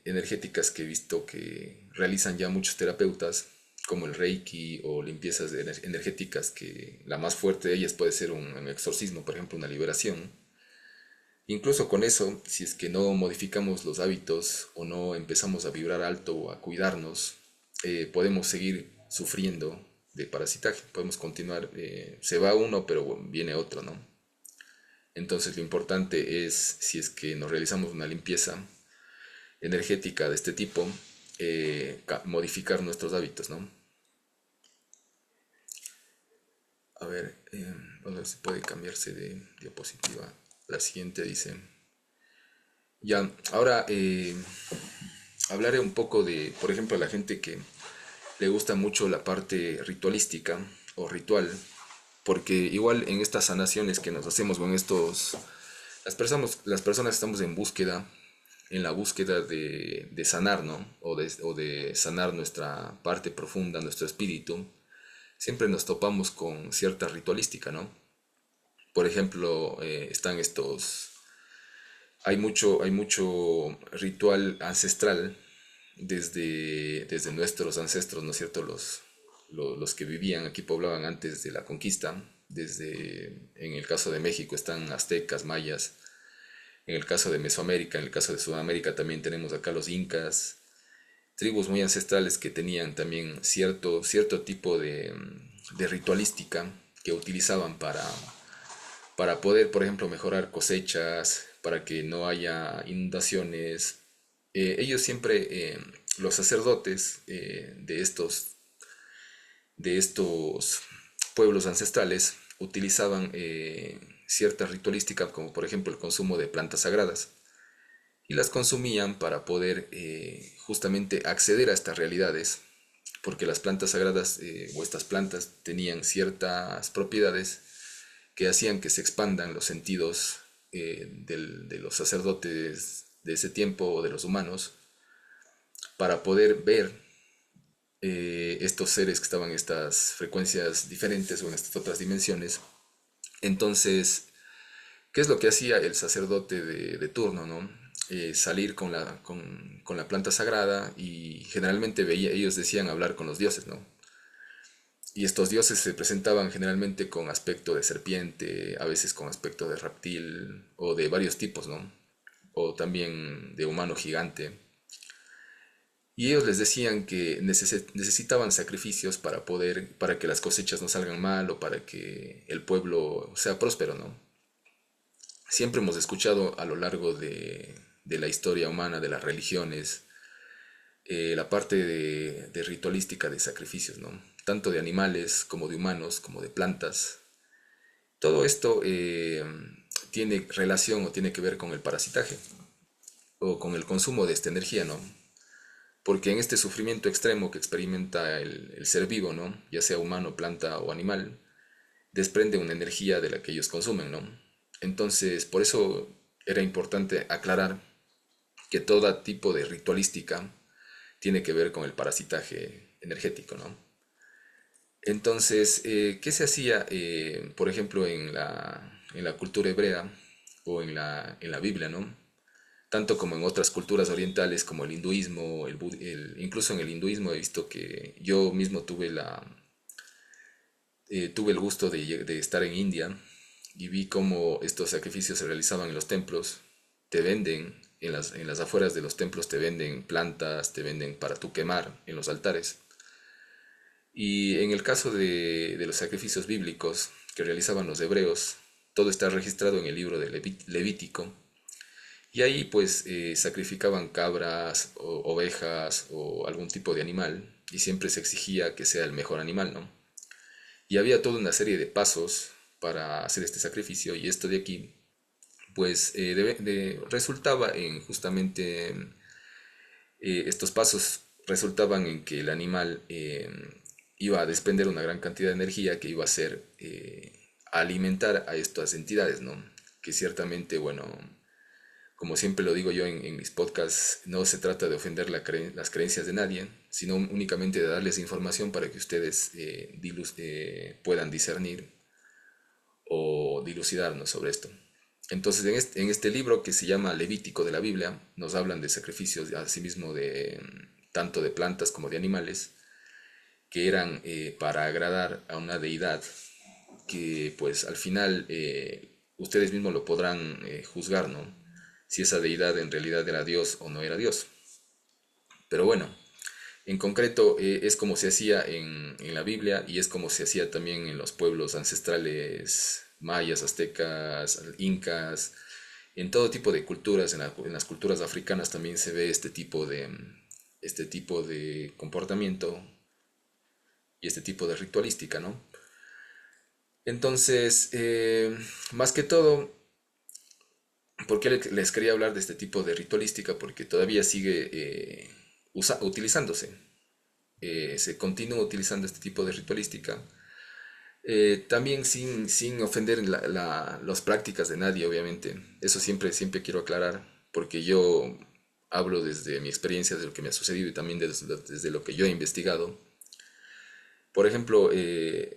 energéticas que he visto que realizan ya muchos terapeutas, como el Reiki o limpiezas energéticas, que la más fuerte de ellas puede ser un exorcismo, por ejemplo, una liberación. Incluso con eso, si es que no modificamos los hábitos o no empezamos a vibrar alto o a cuidarnos, podemos seguir sufriendo de parasitaje, podemos continuar, se va uno pero viene otro, ¿no? Entonces lo importante es, si es que nos realizamos una limpieza energética de este tipo, modificar nuestros hábitos, ¿no? A ver, bueno, si puede cambiarse de diapositiva. La siguiente dice, ya, ahora hablaré un poco de, por ejemplo, a la gente que le gusta mucho la parte ritualística o ritual, porque igual en estas sanaciones que nos hacemos con las personas estamos en la búsqueda de sanar, ¿no? O de sanar nuestra parte profunda, nuestro espíritu, siempre nos topamos con cierta ritualística, ¿no? Por ejemplo, hay mucho ritual ancestral desde nuestros ancestros, ¿no es cierto? Los que vivían aquí, poblaban antes de la conquista. En el caso de México están aztecas, mayas. En el caso de Mesoamérica, en el caso de Sudamérica también tenemos acá los incas, tribus muy ancestrales que tenían también cierto tipo de ritualística que utilizaban para poder, por ejemplo, mejorar cosechas, para que no haya inundaciones. Ellos siempre, los sacerdotes de estos pueblos ancestrales, utilizaban cierta ritualística, como por ejemplo el consumo de plantas sagradas, y las consumían para poder justamente acceder a estas realidades, porque las plantas sagradas o estas plantas tenían ciertas propiedades que hacían que se expandan los sentidos de los sacerdotes de ese tiempo o de los humanos para poder ver estos seres que estaban en estas frecuencias diferentes o en estas otras dimensiones. Entonces, ¿qué es lo que hacía el sacerdote de turno, no? Salir con la planta sagrada y generalmente ellos decían hablar con los dioses, ¿no? Y estos dioses se presentaban generalmente con aspecto de serpiente, a veces con aspecto de reptil o de varios tipos, ¿no? O también de humano gigante. Y ellos les decían que necesitaban sacrificios para que las cosechas no salgan mal o para que el pueblo sea próspero, ¿no? Siempre hemos escuchado a lo largo de la historia humana, de las religiones, la parte de ritualística de sacrificios, ¿no? Tanto de animales como de humanos, como de plantas. Todo esto tiene relación o tiene que ver con el parasitaje o con el consumo de esta energía, ¿no? Porque en este sufrimiento extremo que experimenta el ser vivo, ¿no? Ya sea humano, planta o animal, desprende una energía de la que ellos consumen, ¿no? Entonces, por eso era importante aclarar que todo tipo de ritualística tiene que ver con el parasitaje energético, ¿no? Entonces, ¿qué se hacía, por ejemplo, en la cultura hebrea o en la Biblia, ¿no? Tanto como en otras culturas orientales como el hinduismo, incluso en el hinduismo he visto que yo mismo tuve el gusto de estar en India y vi cómo estos sacrificios se realizaban en los templos. Te venden en las afueras de los templos te venden plantas, te venden para tú quemar en los altares. Y en el caso de los sacrificios bíblicos que realizaban los hebreos, todo está registrado en el libro de Levítico. Y ahí pues sacrificaban cabras o ovejas o algún tipo de animal y siempre se exigía que sea el mejor animal, ¿no? Y había toda una serie de pasos para hacer este sacrificio y esto de aquí pues resultaba en justamente estos pasos resultaban en que el animal iba a desprender una gran cantidad de energía que iba a ser a alimentar a estas entidades, ¿no? Que ciertamente, bueno, como siempre lo digo yo en mis podcasts, no se trata de ofender las creencias de nadie, sino únicamente de darles información para que ustedes puedan discernir o dilucidarnos sobre esto. Entonces, en este libro que se llama Levítico de la Biblia, nos hablan de sacrificios, asimismo de tanto de plantas como de animales, que eran para agradar a una deidad que pues al final ustedes mismos lo podrán juzgar, ¿no? Si esa deidad en realidad era Dios o no era Dios. Pero bueno, en concreto es como se hacía en la Biblia y es como se hacía también en los pueblos ancestrales mayas, aztecas, incas, en todo tipo de culturas, en las culturas africanas también se ve este tipo de comportamiento y este tipo de ritualística, ¿no? Entonces, más que todo, ¿por qué les quería hablar de este tipo de ritualística? Porque todavía sigue utilizándose. Se continúa utilizando este tipo de ritualística. También sin ofender las prácticas de nadie, obviamente. Eso siempre quiero aclarar, porque yo hablo desde mi experiencia, de lo que me ha sucedido y también desde lo que yo he investigado. Por ejemplo,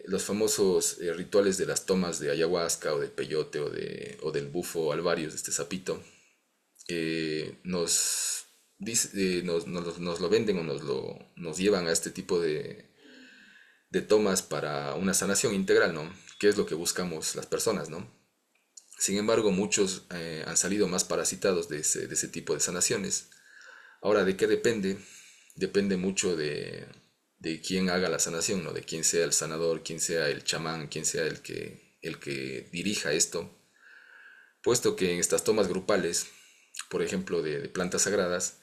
los famosos rituales de las tomas de ayahuasca o del peyote o del bufo alvarius, de este sapito, nos lo venden o nos llevan a este tipo de tomas para una sanación integral, ¿no? Que es lo que buscamos las personas, ¿no? Sin embargo, muchos han salido más parasitados de ese tipo de sanaciones. Ahora, ¿de qué depende? Depende mucho de quién haga la sanación, ¿no? De quién sea el sanador, quién sea el chamán, quién sea el que dirija esto. Puesto que en estas tomas grupales, por ejemplo, de plantas sagradas,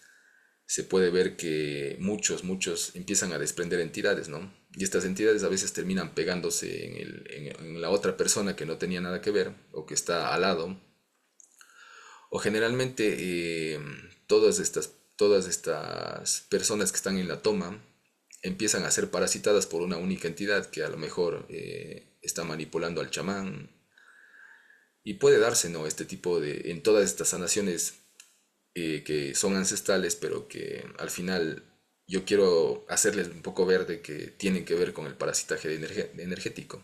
se puede ver que muchos empiezan a desprender entidades, ¿no? Y estas entidades a veces terminan pegándose en la otra persona que no tenía nada que ver o que está al lado. O generalmente todas estas personas que están en la toma empiezan a ser parasitadas por una única entidad que a lo mejor está manipulando al chamán. Y puede darse, ¿no? Este tipo en todas estas sanaciones que son ancestrales, pero que al final yo quiero hacerles un poco ver de que tienen que ver con el parasitaje energético.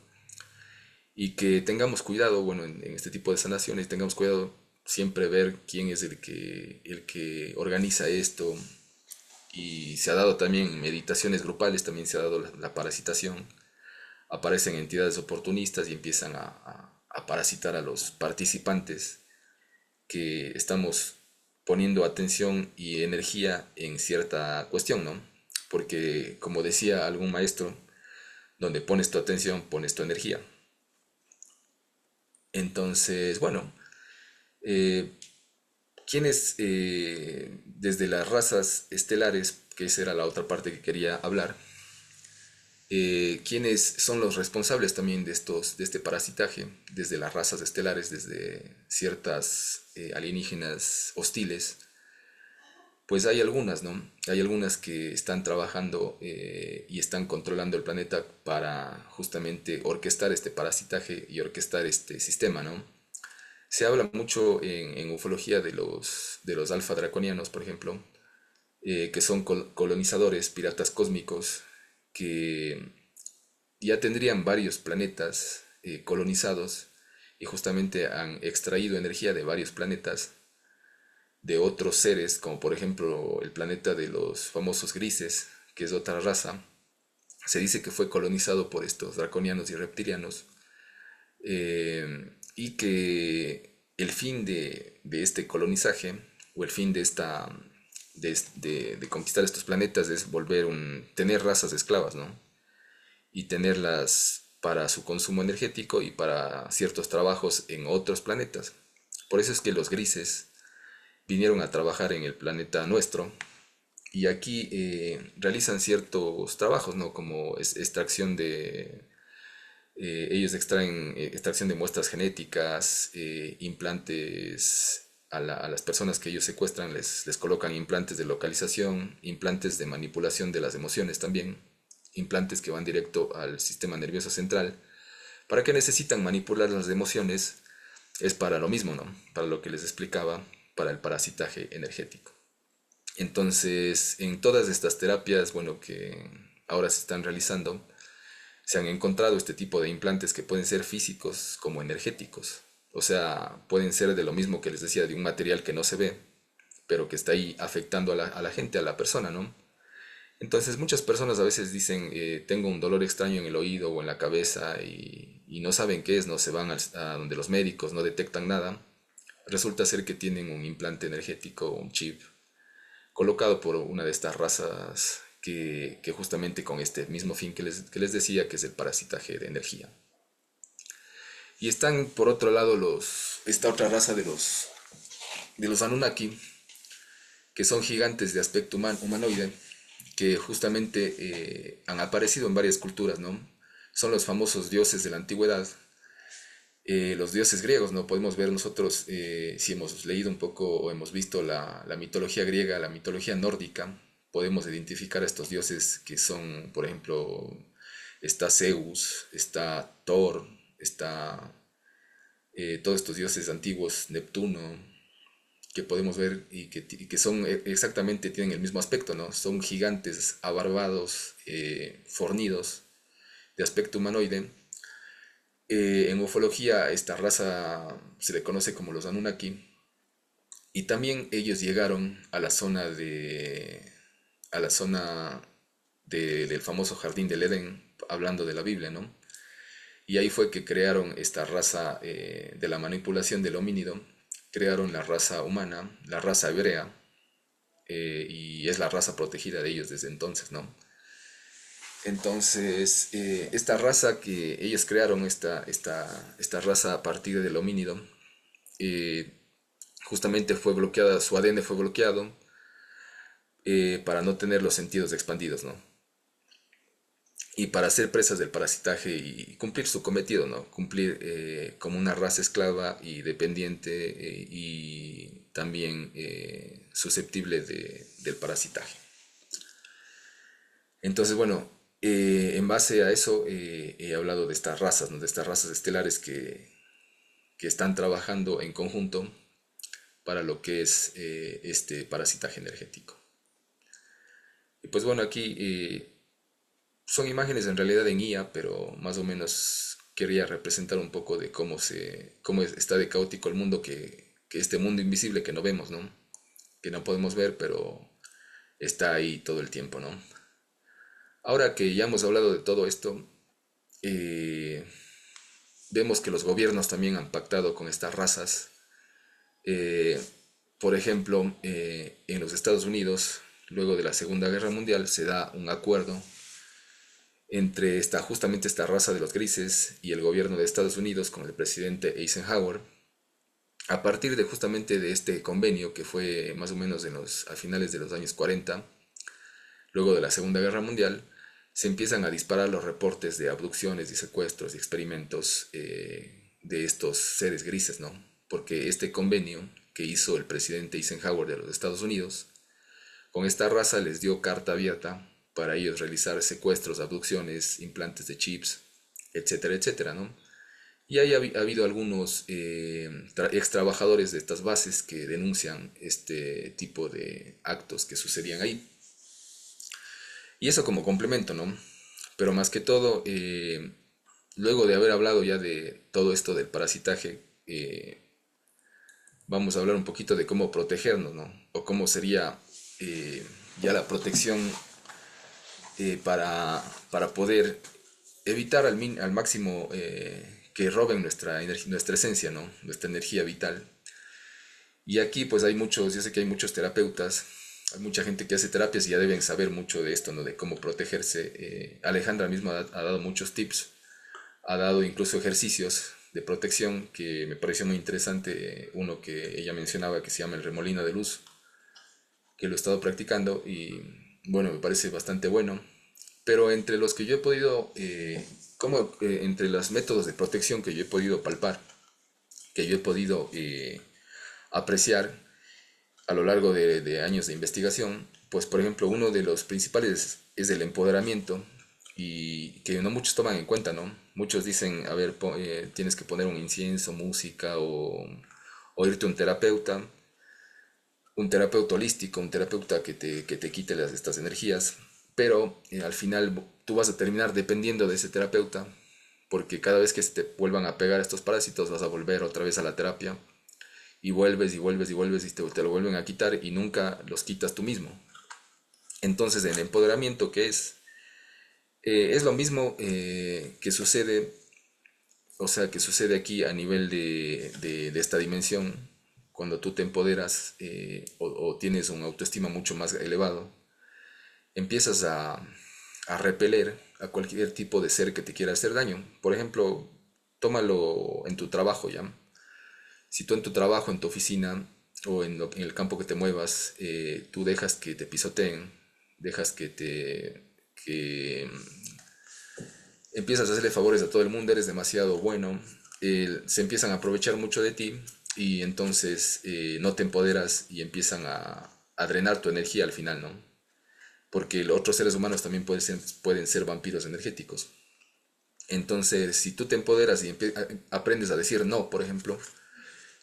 Y que tengamos cuidado, bueno, en este tipo de sanaciones, tengamos cuidado siempre ver quién es el que organiza esto. Y se ha dado también meditaciones grupales, también se ha dado la parasitación. Aparecen entidades oportunistas y empiezan a parasitar a los participantes que estamos poniendo atención y energía en cierta cuestión, ¿no? Porque, como decía algún maestro, donde pones tu atención, pones tu energía. Entonces, bueno, eh, ¿quiénes desde las razas estelares, que esa era la otra parte que quería hablar, quiénes son los responsables también de este parasitaje, desde las razas estelares, desde ciertas alienígenas hostiles? Pues hay algunas, ¿no? Hay algunas que están trabajando y están controlando el planeta para justamente orquestar este parasitaje y orquestar este sistema, ¿no? Se habla mucho en ufología de los alfa draconianos, por ejemplo, que son colonizadores, piratas cósmicos, que ya tendrían varios planetas colonizados y justamente han extraído energía de varios planetas de otros seres, como por ejemplo el planeta de los famosos grises, que es otra raza. Se dice que fue colonizado por estos draconianos y reptilianos, y que el fin de este colonizaje o el fin de conquistar estos planetas es tener razas esclavas, ¿no? Y tenerlas para su consumo energético y para ciertos trabajos en otros planetas. Por eso es que los grises vinieron a trabajar en el planeta nuestro y aquí realizan ciertos trabajos, ¿no? Como extracción ellos extraen extracción de muestras genéticas, implantes a las personas que ellos secuestran, les colocan implantes de localización, implantes de manipulación de las emociones también, implantes que van directo al sistema nervioso central. ¿Para qué necesitan manipular las emociones? Es para lo mismo, ¿no? Para lo que les explicaba, para el parasitaje energético. Entonces, en todas estas terapias, bueno, que ahora se están realizando, se han encontrado este tipo de implantes que pueden ser físicos como energéticos. O sea, pueden ser de lo mismo que les decía, de un material que no se ve, pero que está ahí afectando a la gente, a la persona, ¿no? Entonces muchas personas a veces dicen, tengo un dolor extraño en el oído o en la cabeza y no saben qué es, no se van a donde los médicos, no detectan nada. Resulta ser que tienen un implante energético, un chip, colocado por una de estas razas que justamente con este mismo fin que les decía, que es el parasitaje de energía. Y están por otro lado esta otra raza de los Anunnaki, que son gigantes de aspecto humanoide, que justamente han aparecido en varias culturas, ¿no? Son los famosos dioses de la antigüedad, los dioses griegos, ¿no? Podemos ver nosotros, si hemos leído un poco o hemos visto la mitología griega, la mitología nórdica, podemos identificar a estos dioses que son, por ejemplo, está Zeus, está Thor, está todos estos dioses antiguos, Neptuno, que podemos ver y que son exactamente, tienen el mismo aspecto, ¿no? Son gigantes, abarbados, fornidos, de aspecto humanoide. En ufología esta raza se le conoce como los Anunnaki y también ellos llegaron a la zona del famoso jardín del Edén, hablando de la Biblia, ¿no? Y ahí fue que crearon esta raza de la manipulación del homínido, crearon la raza humana, la raza hebrea, y es la raza protegida de ellos desde entonces, ¿no? Entonces, esta raza que ellos crearon, esta raza a partir del homínido, eh, justamente fue bloqueada, su ADN fue bloqueado para no tener los sentidos expandidos, ¿no? Y para ser presas del parasitaje y cumplir su cometido, ¿no? Cumplir como una raza esclava y dependiente y también susceptible del parasitaje. Entonces, bueno, en base a eso he hablado de estas razas, ¿no? De estas razas estelares que están trabajando en conjunto para lo que es este parasitaje energético. Y pues bueno, aquí son imágenes en realidad en IA, pero más o menos quería representar un poco de cómo está de caótico el mundo, que este mundo invisible que no vemos, ¿no? Que no podemos ver, pero está ahí todo el tiempo, ¿no? Ahora que ya hemos hablado de todo esto, eh, vemos que los gobiernos también han pactado con estas razas. Eh, por ejemplo, en los Estados Unidos, luego de la Segunda Guerra Mundial, se da un acuerdo entre justamente esta raza de los grises y el gobierno de Estados Unidos con el presidente Eisenhower, a partir de justamente de este convenio que fue más o menos a finales de los años 40, luego de la Segunda Guerra Mundial, se empiezan a disparar los reportes de abducciones y secuestros y experimentos de estos seres grises, ¿no? Porque este convenio que hizo el presidente Eisenhower de los Estados Unidos, con esta raza les dio carta abierta para ellos realizar secuestros, abducciones, implantes de chips, etcétera, etcétera, ¿no? Y ahí ha habido algunos ex trabajadores de estas bases que denuncian este tipo de actos que sucedían ahí. Y eso como complemento, ¿no? Pero más que todo, luego de haber hablado ya de todo esto del parasitaje, vamos a hablar un poquito de cómo protegernos, ¿no? O cómo sería ya la protección para poder evitar al máximo que roben nuestra esencia, ¿no? Nuestra energía vital. Y aquí pues hay muchos, yo sé que hay muchos terapeutas, hay mucha gente que hace terapias y ya deben saber mucho de esto, ¿no? De cómo protegerse. Alejandra misma ha dado muchos tips, ha dado incluso ejercicios de protección que me pareció muy interesante. Uno que ella mencionaba que se llama el remolino de luz, que lo he estado practicando y bueno, me parece bastante bueno. Pero entre los que yo he podido, entre los métodos de protección que yo he podido palpar, que yo he podido apreciar a lo largo de años de investigación, pues por ejemplo uno de los principales es el empoderamiento y que no muchos toman en cuenta, ¿no? Muchos dicen, a ver, tienes que poner un incienso, música o irte a un terapeuta holístico, un terapeuta que te quite estas energías, pero al final tú vas a terminar dependiendo de ese terapeuta porque cada vez que se te vuelvan a pegar estos parásitos vas a volver otra vez a la terapia y vuelves y vuelves y vuelves y te lo vuelven a quitar y nunca los quitas tú mismo. Entonces el empoderamiento es lo mismo que sucede, o sea, que sucede aquí a nivel de esta dimensión, cuando tú te empoderas o tienes una autoestima mucho más elevado, empiezas a repeler a cualquier tipo de ser que te quiera hacer daño. Por ejemplo, tómalo en tu trabajo, ¿ya? Si tú en tu trabajo, en tu oficina o en el campo que te muevas, tú dejas que te pisoteen, dejas que empiezas a hacerle favores a todo el mundo, eres demasiado bueno, se empiezan a aprovechar mucho de ti y entonces no te empoderas y empiezan a drenar tu energía al final, ¿no? Porque los otros seres humanos también pueden ser vampiros energéticos. Entonces, si tú te empoderas y aprendes a decir no, por ejemplo,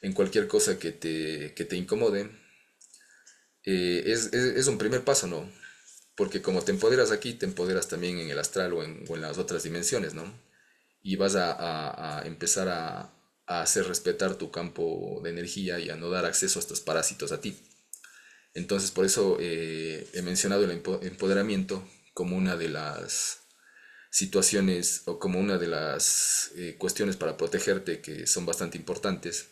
en cualquier cosa que te incomode, es un primer paso, ¿no? Porque como te empoderas aquí, te empoderas también en el astral o en las otras dimensiones, ¿no? Y vas a empezar a hacer respetar tu campo de energía y a no dar acceso a estos parásitos a ti. Entonces, por eso he mencionado el empoderamiento como una de las situaciones o como una de las cuestiones para protegerte que son bastante importantes.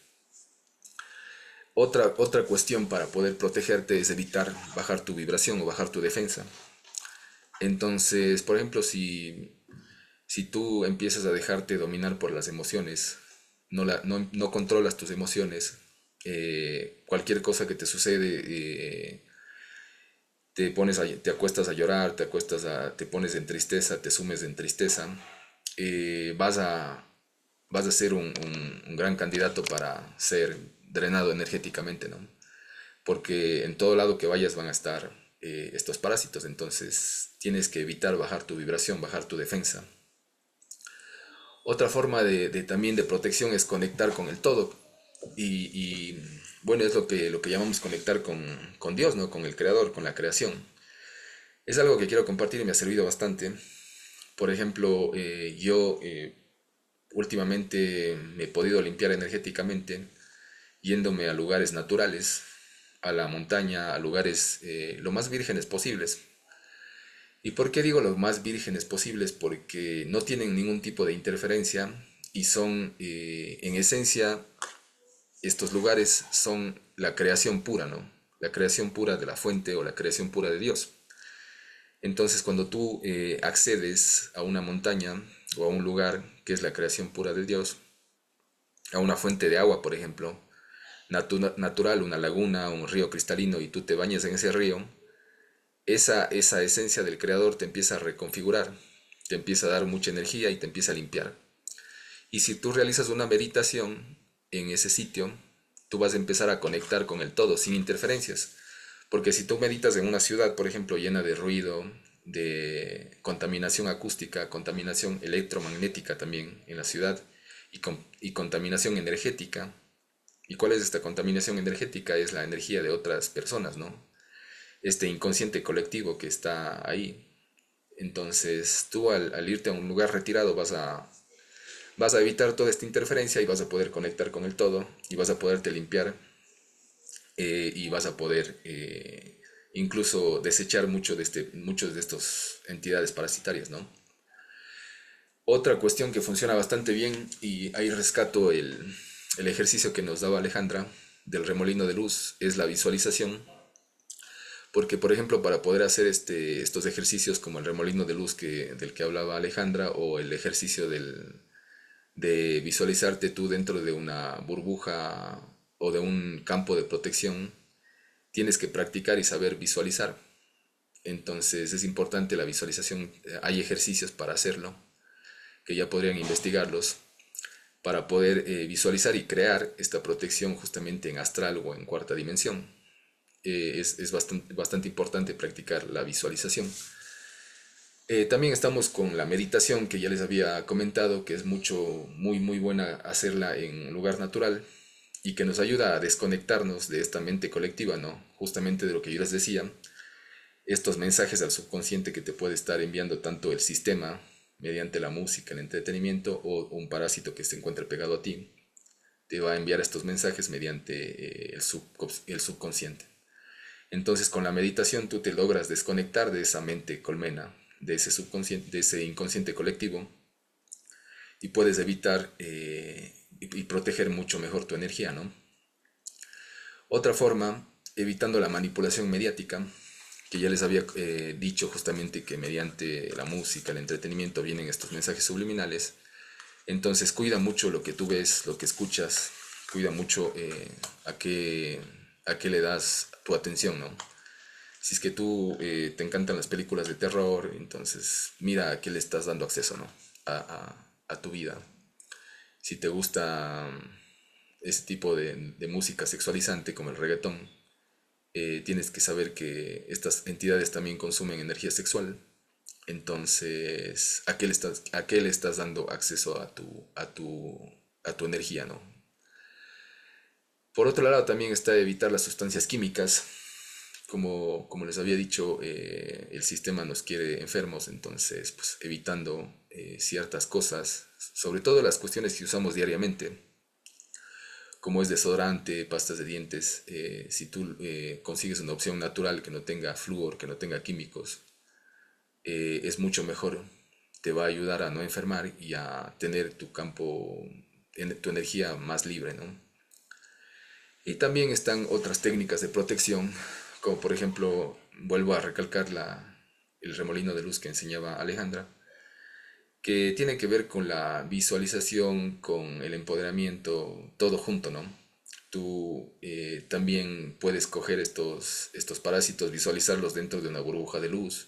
Otra cuestión para poder protegerte es evitar bajar tu vibración o bajar tu defensa. Entonces, por ejemplo, si tú empiezas a dejarte dominar por las emociones, no controlas tus emociones, cualquier cosa que te sucede, te acuestas a llorar, te pones en tristeza, te sumes en tristeza, eh, vas a, vas a ser un gran candidato para ser drenado energéticamente, ¿no? Porque en todo lado que vayas van a estar estos parásitos, entonces tienes que evitar bajar tu vibración, bajar tu defensa. Otra forma también de protección es conectar con el todo. Y, bueno, es lo que llamamos conectar con Dios, ¿no? Con el Creador, con la creación. Es algo que quiero compartir y me ha servido bastante. Por ejemplo, yo últimamente me he podido limpiar energéticamente yéndome a lugares naturales, a la montaña, a lugares lo más vírgenes posibles. ¿Y por qué digo los más vírgenes posibles? Porque no tienen ningún tipo de interferencia y son, en esencia, estos lugares son la creación pura, ¿no? La creación pura de la fuente o la creación pura de Dios. Entonces, cuando tú accedes a una montaña o a un lugar que es la creación pura de Dios, a una fuente de agua, por ejemplo, natural, una laguna, un río cristalino, y tú te bañas en ese río, esa esencia del creador te empieza a reconfigurar, te empieza a dar mucha energía y te empieza a limpiar. Y si tú realizas una meditación en ese sitio, tú vas a empezar a conectar con el todo sin interferencias. Porque si tú meditas en una ciudad, por ejemplo, llena de ruido, de contaminación acústica, contaminación electromagnética también en la ciudad y contaminación energética. ¿Y cuál es esta contaminación energética? Es la energía de otras personas, ¿no? Este inconsciente colectivo que está ahí. Entonces tú al irte a un lugar retirado vas a evitar toda esta interferencia y vas a poder conectar con el todo y vas a poderte limpiar y vas a poder incluso desechar muchos de estas entidades parasitarias, ¿no? Otra cuestión que funciona bastante bien y ahí rescato el ejercicio que nos daba Alejandra del remolino de luz es la visualización, porque por ejemplo para poder hacer estos ejercicios como el remolino de luz del que hablaba Alejandra, o el ejercicio de visualizarte tú dentro de una burbuja o de un campo de protección, tienes que practicar y saber visualizar. Entonces es importante la visualización. Hay ejercicios para hacerlo, que ya podrían investigarlos, para poder visualizar y crear esta protección justamente en astral o en cuarta dimensión. Es bastante importante practicar la visualización. También estamos con la meditación, que ya les había comentado, que es muy buena hacerla en un lugar natural y que nos ayuda a desconectarnos de esta mente colectiva, ¿no? Justamente de lo que yo les decía, estos mensajes al subconsciente que te puede estar enviando tanto el sistema mediante la música, el entretenimiento, o un parásito que se encuentre pegado a ti, te va a enviar estos mensajes mediante el subconsciente. Entonces con la meditación tú te logras desconectar de esa mente colmena, de ese subconsciente, de ese inconsciente colectivo, y puedes evitar y proteger mucho mejor tu energía, ¿no? Otra forma, evitando la manipulación mediática, que ya les había dicho justamente que mediante la música, el entretenimiento vienen estos mensajes subliminales. Entonces cuida mucho lo que tú ves, lo que escuchas, cuida mucho a qué le das tu atención, ¿no? Si es que tú te encantan las películas de terror, entonces mira a qué le estás dando acceso, ¿no? A tu vida. Si te gusta ese tipo de música sexualizante como el reggaetón, tienes que saber que estas entidades también consumen energía sexual. Entonces, a qué le estás dando acceso a tu energía, ¿no? Por otro lado, también está evitar las sustancias químicas. Como les había dicho, el sistema nos quiere enfermos, entonces, pues evitando ciertas cosas, sobre todo las cuestiones que usamos diariamente, como es desodorante, pastas de dientes. Si tú consigues una opción natural que no tenga flúor, que no tenga químicos, es mucho mejor. Te va a ayudar a no enfermar y a tener tu campo, tu energía más libre, ¿no? Y también están otras técnicas de protección, como por ejemplo, vuelvo a recalcar el remolino de luz que enseñaba Alejandra, que tiene que ver con la visualización, con el empoderamiento, todo junto, ¿no? Tú también puedes coger estos parásitos, visualizarlos dentro de una burbuja de luz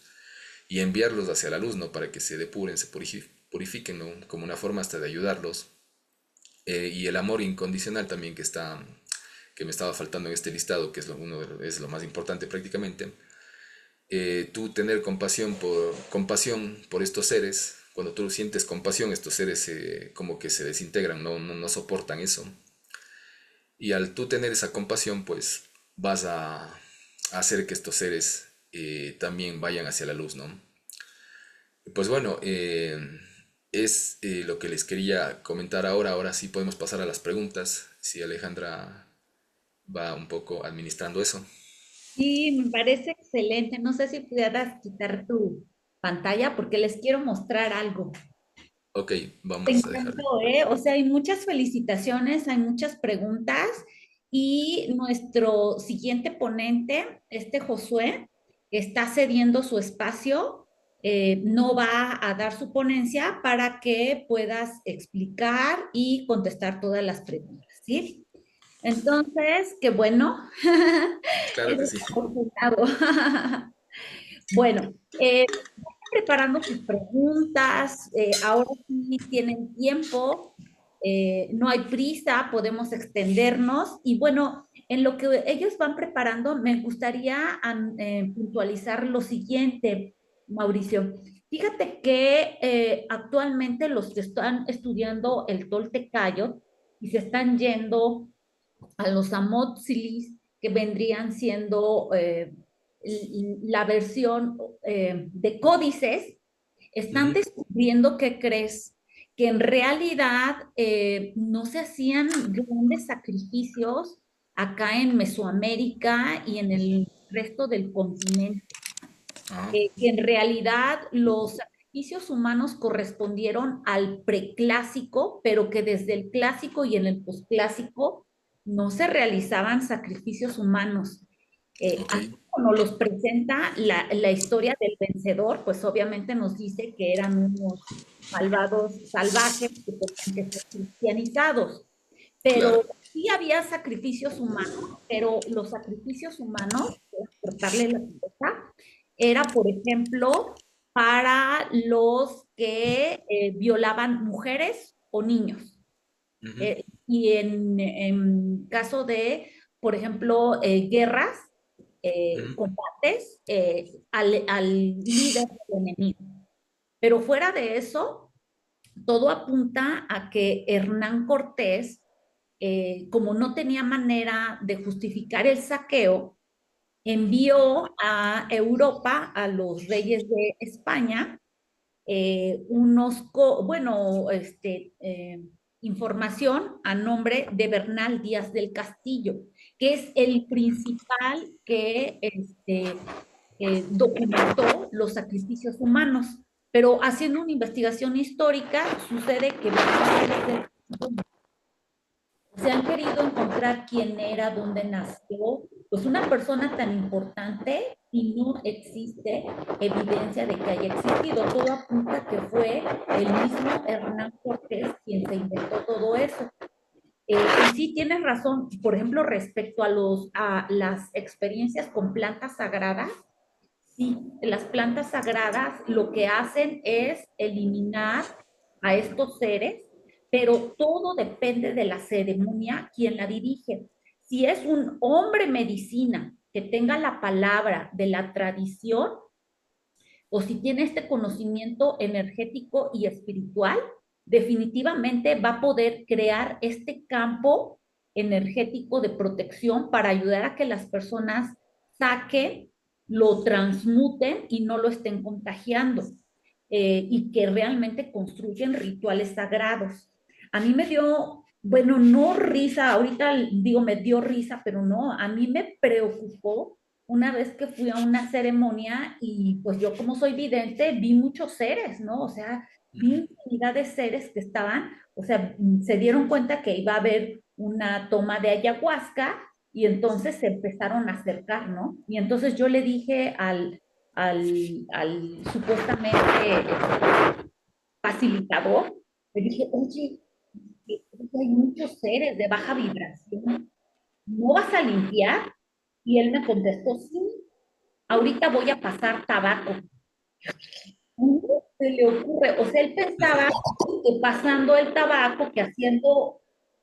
y enviarlos hacia la luz, ¿no? Para que se depuren, se purifiquen, ¿no? Como una forma hasta de ayudarlos. Y el amor incondicional también que me estaba faltando en este listado, que es lo más importante prácticamente. Tú tener compasión por estos seres. Cuando tú sientes compasión, estos seres como que se desintegran, no soportan eso. Y al tú tener esa compasión, pues vas a hacer que estos seres también vayan hacia la luz, ¿no? Pues bueno, es lo que les quería comentar ahora. Ahora sí podemos pasar a las preguntas, si Alejandra va un poco administrando eso. Sí, me parece excelente. No sé si pudieras quitar tu pantalla porque les quiero mostrar algo. Ok, Te vamos a dejarle. encantó, ¿eh? O sea, hay muchas felicitaciones, hay muchas preguntas y nuestro siguiente ponente, Josué, que está cediendo su espacio, no va a dar su ponencia para que puedas explicar y contestar todas las preguntas, ¿sí? Entonces, qué bueno. Claro que Eres sí. afortunado. Bueno, preparando sus preguntas, ahora sí tienen tiempo, no hay prisa, podemos extendernos y bueno, en lo que ellos van preparando, me gustaría puntualizar lo siguiente, Mauricio. Fíjate que actualmente los que están estudiando el Toltecayo y se están yendo a los Amoxilis, que vendrían siendo la versión de códices, están Ujú. descubriendo, ¿qué crees? Que en realidad no se hacían grandes sacrificios acá en Mesoamérica y en el resto del continente. Ajá. Que en realidad los sacrificios humanos correspondieron al preclásico, pero que desde el clásico y en el posclásico no se realizaban sacrificios humanos. Ok, Así como nos los presenta la historia del vencedor, pues obviamente nos dice que eran unos malvados salvajes que tenían que ser cristianizados. Pero claro. sí había sacrificios humanos, pero los sacrificios humanos, por cortarle la cabeza, era, por ejemplo, para los que violaban mujeres o niños. Ujú, Y en caso de, por ejemplo, guerras, ujú. combates, al líder del enemigo. Pero fuera de eso, todo apunta a que Hernán Cortés, como no tenía manera de justificar el saqueo, envió a Europa a los reyes de España información a nombre de Bernal Díaz del Castillo, que es el principal que documentó los sacrificios humanos. Pero haciendo una investigación histórica, sucede que se han querido encontrar quién era, dónde nació, pues una persona tan importante y no existe evidencia de que haya existido. Todo apunta que fue el mismo Hernán Cortés quien se inventó todo eso. Y sí tienes razón, por ejemplo, respecto a las experiencias con plantas sagradas, sí, las plantas sagradas lo que hacen es eliminar a estos seres, pero todo depende de la ceremonia, quien la dirige. Si es un hombre medicina que tenga la palabra de la tradición, o si tiene este conocimiento energético y espiritual, definitivamente va a poder crear este campo energético de protección para ayudar a que las personas saquen, lo transmuten y no lo estén contagiando, y que realmente construyen rituales sagrados. A mí me dio, bueno, no risa, ahorita digo me dio risa, pero no, a mí me preocupó una vez que fui a una ceremonia y pues yo como soy vidente vi muchos seres, ¿no? O sea, vi infinidad de seres que estaban, o sea, se dieron cuenta que iba a haber una toma de ayahuasca y entonces se empezaron a acercar, ¿no? Y entonces yo le dije al supuestamente facilitador, le dije, oye, hay muchos seres de baja vibración, ¿no vas a limpiar? Y él me contestó, sí, ahorita voy a pasar tabaco. ¿Cómo se le ocurre? O sea, él pensaba que pasando el tabaco, que haciendo,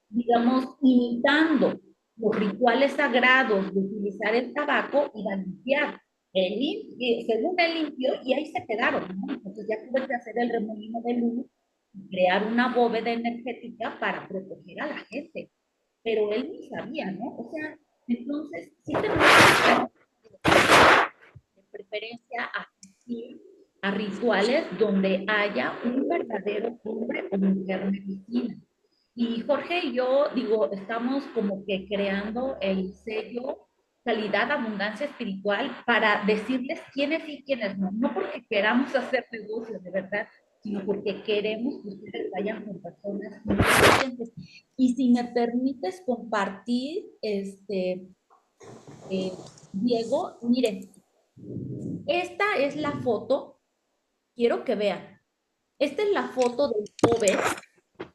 digamos, imitando los rituales sagrados de utilizar el tabaco, iba a limpiar. Según él limpió, y ahí se quedaron, ¿no? Entonces ya tuve que hacer el remolino de luz, crear una bóveda energética para proteger a la gente. Pero él ni sabía, ¿no? O sea, entonces, sí tenemos de preferencia asistir a rituales donde haya un verdadero hombre o mujer medicina. Y Jorge y yo, digo, estamos como que creando el sello calidad, abundancia espiritual para decirles quiénes sí y quiénes no. No porque queramos hacer negocios, de verdad, sino porque queremos que ustedes vayan con personas muy conscientes. Y si me permites compartir, Diego, miren, esta es la foto, quiero que vean. Esta es la foto del joven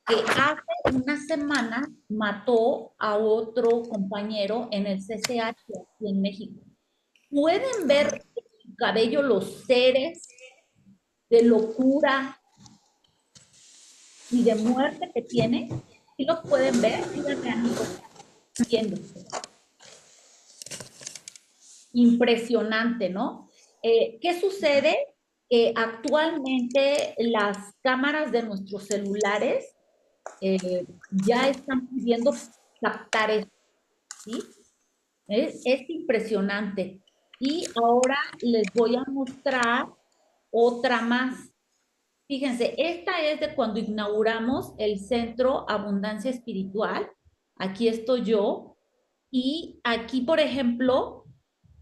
que hace una semana mató a otro compañero en el CCH aquí en México. ¿Pueden ver en su cabello los seres de locura y de muerte que tiene? ¿Sí los pueden ver? Díganme, amigos, viendo. Impresionante, ¿no? ¿Qué sucede? Que actualmente las cámaras de nuestros celulares ya están pudiendo captar eso, ¿sí? Es impresionante. Y ahora les voy a mostrar otra más. Fíjense, esta es de cuando inauguramos el Centro Abundancia Espiritual. Aquí estoy yo. Y aquí, por ejemplo,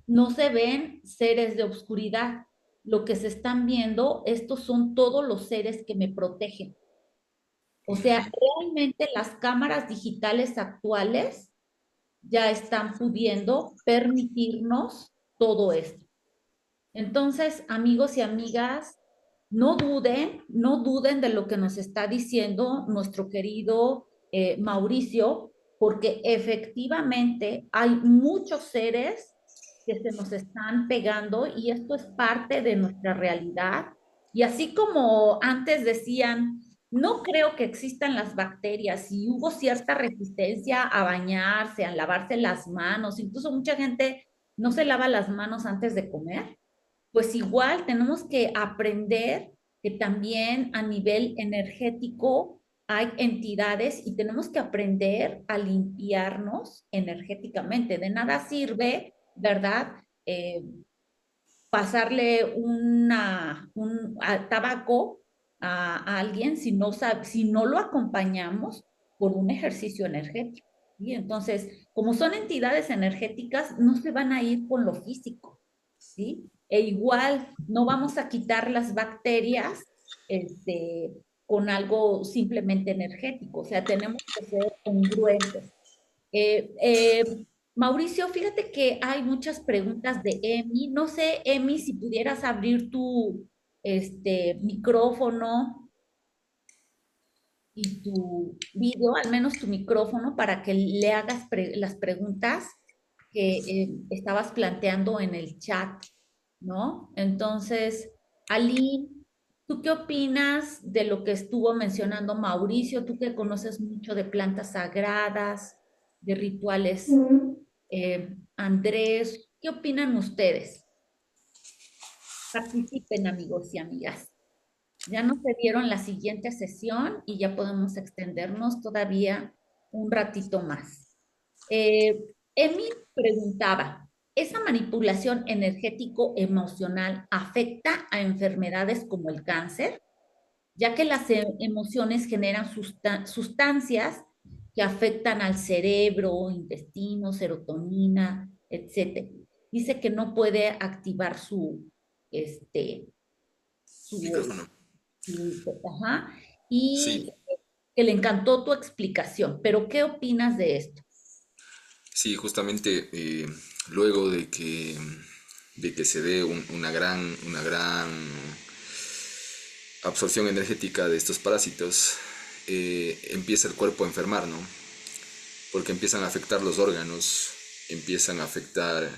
no se ven seres de oscuridad. Lo que se están viendo, estos son todos los seres que me protegen. O sea, realmente las cámaras digitales actuales ya están pudiendo permitirnos todo esto. Entonces, amigos y amigas, no duden de lo que nos está diciendo nuestro querido Mauricio, porque efectivamente hay muchos seres que se nos están pegando y esto es parte de nuestra realidad. Y así como antes decían, no creo que existan las bacterias y hubo cierta resistencia a bañarse, a lavarse las manos, incluso mucha gente no se lava las manos antes de comer, pues igual tenemos que aprender que también a nivel energético hay entidades y tenemos que aprender a limpiarnos energéticamente. De nada sirve, ¿verdad? Pasarle tabaco a alguien si no lo acompañamos por un ejercicio energético. Y entonces, como son entidades energéticas, no se van a ir con lo físico, ¿sí? E igual no vamos a quitar las bacterias este, con algo simplemente energético, o sea, tenemos que ser congruentes. Eh, eh, Mauricio, fíjate que hay muchas preguntas de Emi. No sé, Emi, si pudieras abrir tu micrófono y tu video, al menos tu micrófono, para que le hagas las preguntas que estabas planteando en el chat, ¿no? Entonces, Ali, ¿tú qué opinas de lo que estuvo mencionando Mauricio? Tú que conoces mucho de plantas sagradas, de rituales. Andrés, ¿qué opinan ustedes? Participen, amigos y amigas. Ya nos dieron la siguiente sesión y ya podemos extendernos todavía un ratito más. Emi preguntaba, ¿esa manipulación energético-emocional afecta a enfermedades como el cáncer? Ya que las emociones generan sustancias que afectan al cerebro, intestino, serotonina, etcétera. Dice que no puede activar este, su, Micrófono. ajá, Sí, y que le encantó tu explicación, pero ¿qué opinas de esto? sí, justamente luego de que se dé una gran absorción energética de estos parásitos, empieza el cuerpo a enfermar, ¿no? Porque empiezan a afectar los órganos, empiezan a afectar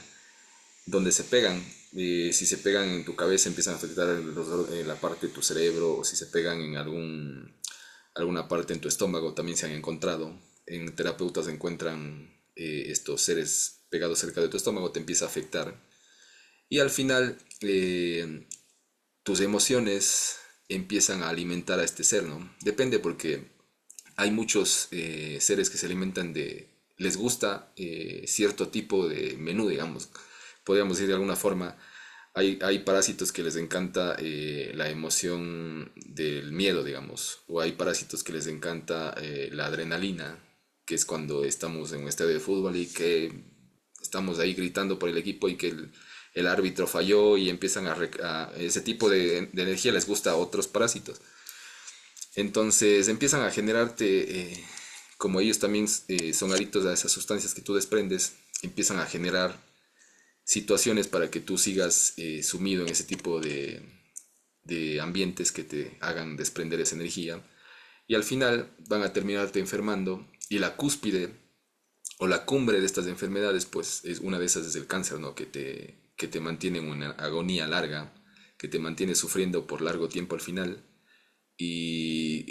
donde se pegan. Si se pegan en tu cabeza, empiezan a afectar la parte de tu cerebro, o si se pegan en alguna parte en tu estómago, también se han encontrado. En terapeutas se encuentran estos seres pegados cerca de tu estómago, te empieza a afectar. Y al final, tus emociones empiezan a alimentar a este ser, ¿no? Depende porque hay muchos seres que se alimentan les gusta cierto tipo de menú, digamos. Podríamos decir de alguna forma, hay parásitos que les encanta la emoción del miedo, digamos. O hay parásitos que les encanta la adrenalina, que es cuando estamos en un estadio de fútbol y que estamos ahí gritando por el equipo y que el árbitro falló y empiezan ese tipo de energía les gusta a otros parásitos. Entonces empiezan a generarte, como ellos también son adictos a esas sustancias que tú desprendes, empiezan a generar situaciones para que tú sigas sumido en ese tipo de ambientes que te hagan desprender esa energía. Y al final van a terminarte enfermando y la cúspide o la cumbre de estas enfermedades, pues es una de esas es el cáncer, ¿no? Que te mantiene en una agonía larga, que te mantiene sufriendo por largo tiempo al final y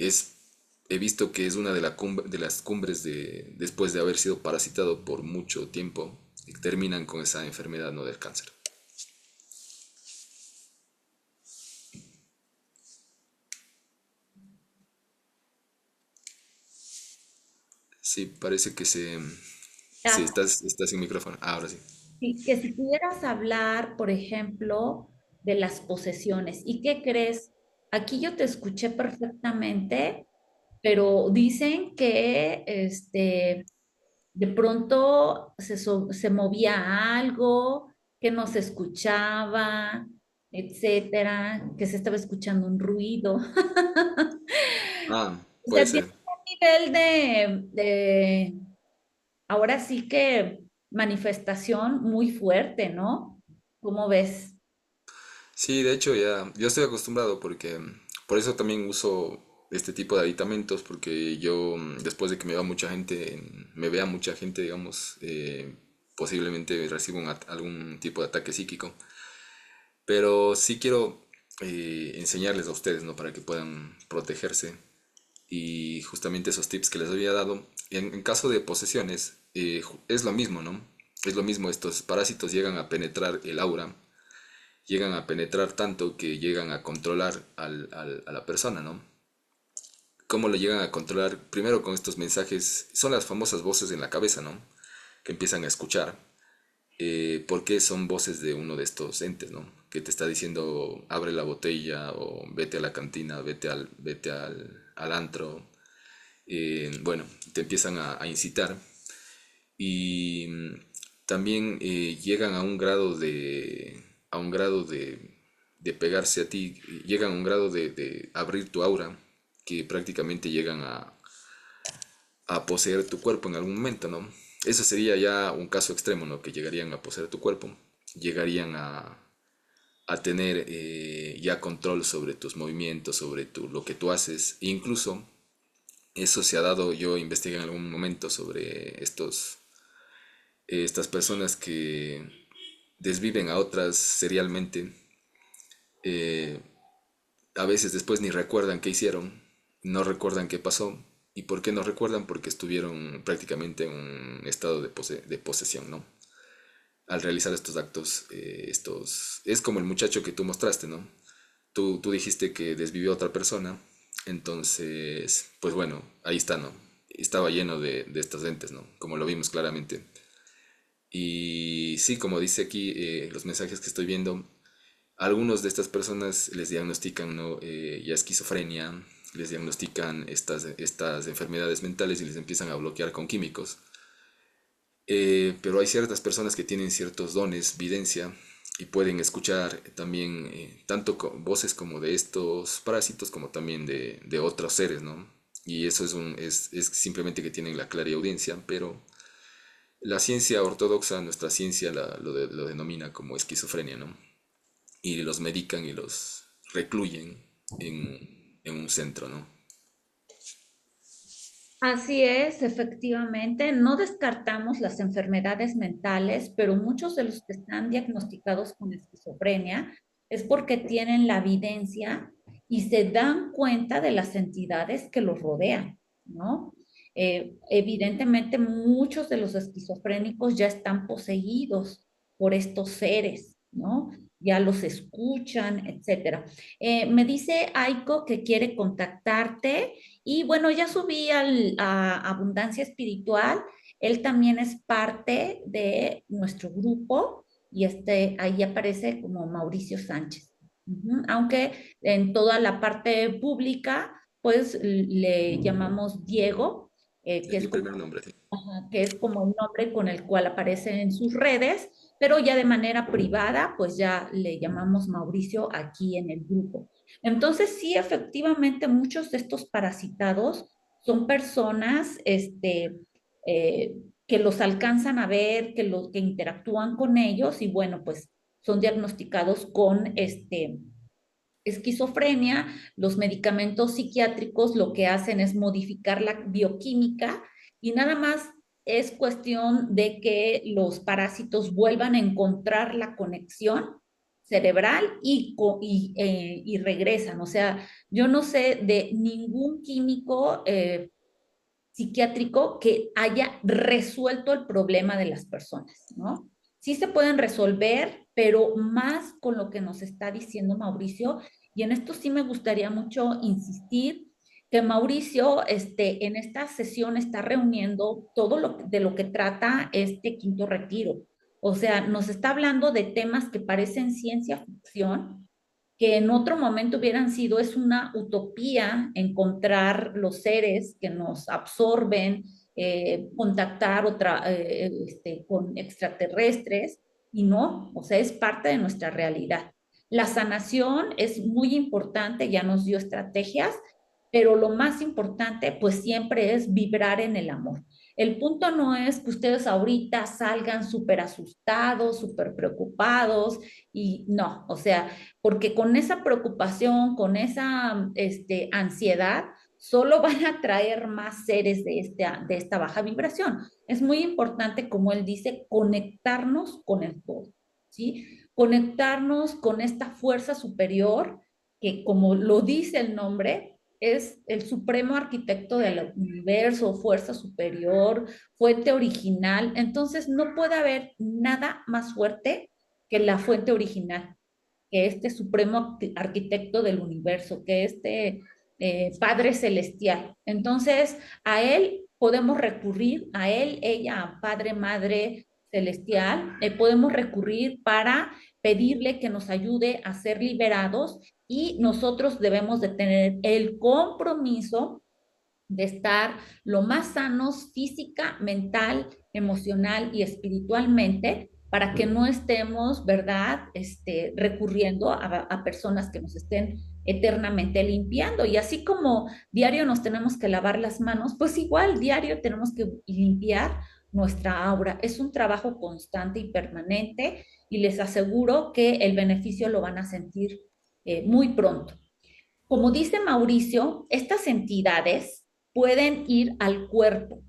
he visto que es una de las cumbres después de haber sido parasitado por mucho tiempo y terminan con esa enfermedad, no del cáncer. Sí, parece que sí, Ah, estás sin micrófono. Ah, ahora sí. sí, que si pudieras hablar, por ejemplo, de las posesiones, ¿y qué crees? Aquí yo te escuché perfectamente, pero dicen que de pronto se movía algo, que no se escuchaba, etcétera, que se estaba escuchando un ruido. Ah, O puede sea, tiene ser. un nivel de ahora sí que manifestación muy fuerte, ¿no? ¿Cómo ves? Sí, de hecho ya, yo estoy acostumbrado porque por eso también uso este tipo de aditamentos, porque yo después de que me vea mucha gente, digamos, posiblemente recibo algún tipo de ataque psíquico. Pero sí quiero enseñarles a ustedes, ¿no? Para que puedan protegerse. Y justamente esos tips que les había dado, en caso de posesiones, es lo mismo, ¿no? Es lo mismo, estos parásitos llegan a penetrar el aura, llegan a penetrar tanto que llegan a controlar a la persona, ¿no? ¿Cómo lo llegan a controlar? Primero con estos mensajes, son las famosas voces en la cabeza, ¿no? Que empiezan a escuchar. Porque son voces de uno de estos entes, ¿no? Que te está diciendo, abre la botella o vete a la cantina, al antro. Bueno, te empiezan a incitar y también llegan a un grado de pegarse a ti, llegan a un grado de abrir tu aura, que prácticamente llegan a poseer tu cuerpo en algún momento, ¿no? Eso sería ya un caso extremo, ¿no? Que llegarían a poseer tu cuerpo, llegarían a tener ya control sobre tus movimientos, sobre lo que tú haces. E incluso eso se ha dado, yo investigué en algún momento sobre estas personas que desviven a otras serialmente. eh, a veces después ni recuerdan qué hicieron, no recuerdan qué pasó. ¿Y por qué no recuerdan? Porque estuvieron prácticamente en un estado de posesión, ¿no? Al realizar estos actos, es como el muchacho que tú mostraste, ¿no? Tú dijiste que desvivió a otra persona, entonces, pues bueno, ahí está, ¿no? Estaba lleno de estos entes, ¿no? Como lo vimos claramente. Y sí, como dice aquí, los mensajes que estoy viendo, algunos de estas personas les diagnostican, ¿no? Ya esquizofrenia, les diagnostican estas enfermedades mentales y les empiezan a bloquear con químicos. Pero hay ciertas personas que tienen ciertos dones, videncia, y pueden escuchar también tanto voces como de estos parásitos como también de otros seres, ¿no? Y eso es simplemente que tienen la clariaudiencia, pero la ciencia ortodoxa, nuestra ciencia lo denomina como esquizofrenia, ¿no? Y los medican y los recluyen en un centro, ¿no? Así es, efectivamente. No descartamos las enfermedades mentales, pero muchos de los que están diagnosticados con esquizofrenia es porque tienen la evidencia y se dan cuenta de las entidades que los rodean, ¿no? Evidentemente, muchos de los esquizofrénicos ya están poseídos por estos seres, ¿no? Ya los escuchan, etcétera. Me dice Aiko que quiere contactarte. Y bueno, ya subí a Abundancia Espiritual. Él también es parte de nuestro grupo y ahí aparece como Mauricio Sánchez. Ujú. Aunque en toda la parte pública, pues le llamamos Diego, Es mi primer nombre, sí. que es como el nombre con el cual aparece en sus redes, pero ya de manera privada, pues ya le llamamos Mauricio aquí en el grupo. Entonces, sí, efectivamente, muchos de estos parasitados son personas eh, que los alcanzan a ver, que interactúan con ellos y bueno, pues son diagnosticados con esquizofrenia. Los medicamentos psiquiátricos lo que hacen es modificar la bioquímica y nada más es cuestión de que los parásitos vuelvan a encontrar la conexión cerebral y regresan. O sea, yo no sé de ningún químico psiquiátrico que haya resuelto el problema de las personas, ¿no? Sí se pueden resolver, pero más con lo que nos está diciendo Mauricio, y en esto sí me gustaría mucho insistir, que Mauricio en esta sesión está reuniendo todo de lo que trata este quinto retiro. O sea, nos está hablando de temas que parecen ciencia ficción, que en otro momento hubieran sido, es una utopía encontrar los seres que nos absorben, contactar con extraterrestres, y no, o sea, es parte de nuestra realidad. La sanación es muy importante, ya nos dio estrategias, pero lo más importante, pues siempre es vibrar en el amor. El punto no es que ustedes ahorita salgan súper asustados, súper preocupados y no, o sea, porque con esa preocupación, con esa ansiedad, solo van a traer más seres de esta baja vibración. Es muy importante, como él dice, conectarnos con el todo, ¿sí? Conectarnos con esta fuerza superior que, como lo dice el nombre, es el supremo arquitecto del universo, fuerza superior, fuente original. Entonces, no puede haber nada más fuerte que la fuente original, que este supremo arquitecto del universo, que Padre Celestial. Entonces, a Él podemos recurrir, a Él, ella, Padre, Madre Celestial, podemos recurrir para pedirle que nos ayude a ser liberados y nosotros debemos de tener el compromiso de estar lo más sanos física, mental, emocional y espiritualmente para que no estemos, ¿verdad?, recurriendo a personas que nos estén eternamente limpiando. Y así como diario nos tenemos que lavar las manos, pues igual diario tenemos que limpiar nuestra aura. Es un trabajo constante y permanente y les aseguro que el beneficio lo van a sentir muy pronto. Como dice Mauricio, estas entidades pueden ir al cuerpo,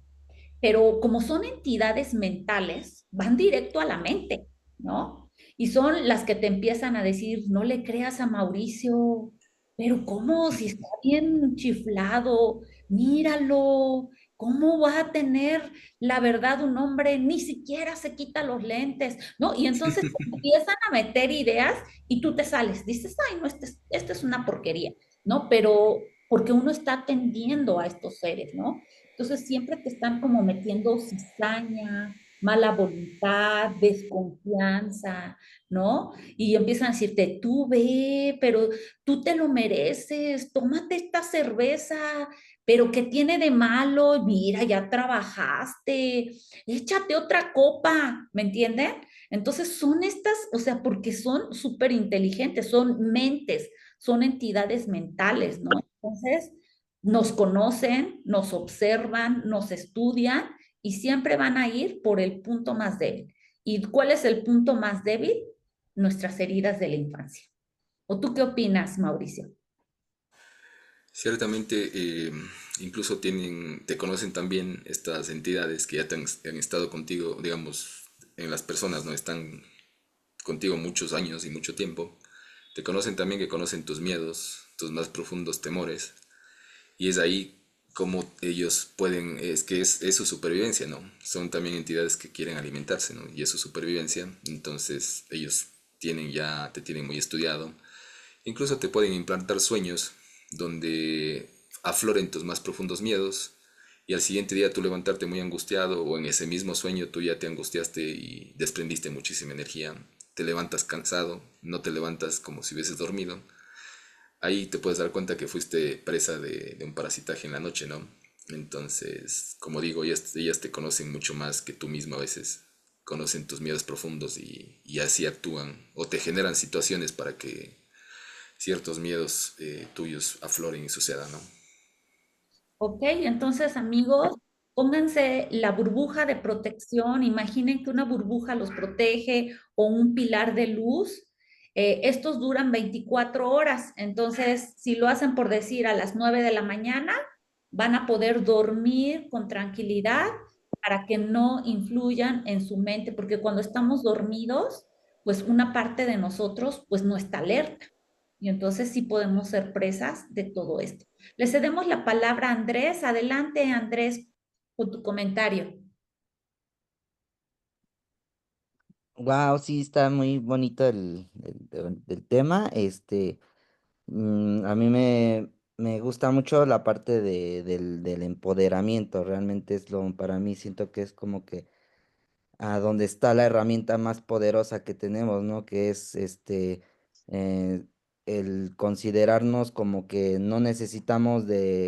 pero como son entidades mentales, van directo a la mente, ¿no? Y son las que te empiezan a decir, no le creas a Mauricio, pero ¿cómo? Si está bien chiflado, míralo, ¿cómo va a tener la verdad un hombre? Ni siquiera se quita los lentes, ¿no? Y entonces te empiezan a meter ideas y tú te sales, dices, ay, no, esto es una porquería, ¿no? Pero porque uno está atendiendo a estos seres, ¿no? Entonces siempre te están como metiendo cizaña, mala voluntad, desconfianza, ¿no? Y empiezan a decirte, tú ve, pero tú te lo mereces, tómate esta cerveza, pero ¿qué tiene de malo? Mira, ya trabajaste, échate otra copa, ¿me entienden? Entonces son estas, o sea, porque son súper inteligentes, son mentes, son entidades mentales, ¿no? Entonces nos conocen, nos observan, nos estudian y siempre van a ir por el punto más débil. ¿Y cuál es el punto más débil? Nuestras heridas de la infancia. ¿O tú qué opinas, Mauricio? Ciertamente, incluso te conocen también estas entidades que ya han estado contigo, digamos, en las personas, ¿no? Están contigo muchos años y mucho tiempo. Te conocen también que conocen tus miedos, tus más profundos temores. Y es ahí como ellos pueden, es su supervivencia, ¿no? Son también entidades que quieren alimentarse, ¿no? Y es su supervivencia. Entonces ellos te tienen muy estudiado. Incluso te pueden implantar sueños donde afloren tus más profundos miedos y al siguiente día tú levantarte muy angustiado o en ese mismo sueño tú ya te angustiaste y desprendiste muchísima energía. Te levantas cansado, no te levantas como si hubieses dormido. Ahí te puedes dar cuenta que fuiste presa de un parasitaje en la noche, ¿no? Entonces, como digo, ellas te conocen mucho más que tú mismo a veces. Conocen tus miedos profundos y así actúan o te generan situaciones para que ciertos miedos tuyos afloren y sucedan, ¿no? Ok, entonces amigos, pónganse la burbuja de protección, imaginen que una burbuja los protege o un pilar de luz. Estos duran 24 horas, entonces si lo hacen por decir a las 9 de la mañana, van a poder dormir con tranquilidad para que no influyan en su mente, porque cuando estamos dormidos, pues una parte de nosotros pues no está alerta y entonces sí podemos ser presas de todo esto. Le cedemos la palabra a Andrés. Adelante, Andrés, con tu comentario. Wow, sí, está muy bonito el tema. A mí me gusta mucho la parte del empoderamiento. Realmente para mí siento que es como que a donde está la herramienta más poderosa que tenemos, ¿no? Que es eh, el considerarnos como que no necesitamos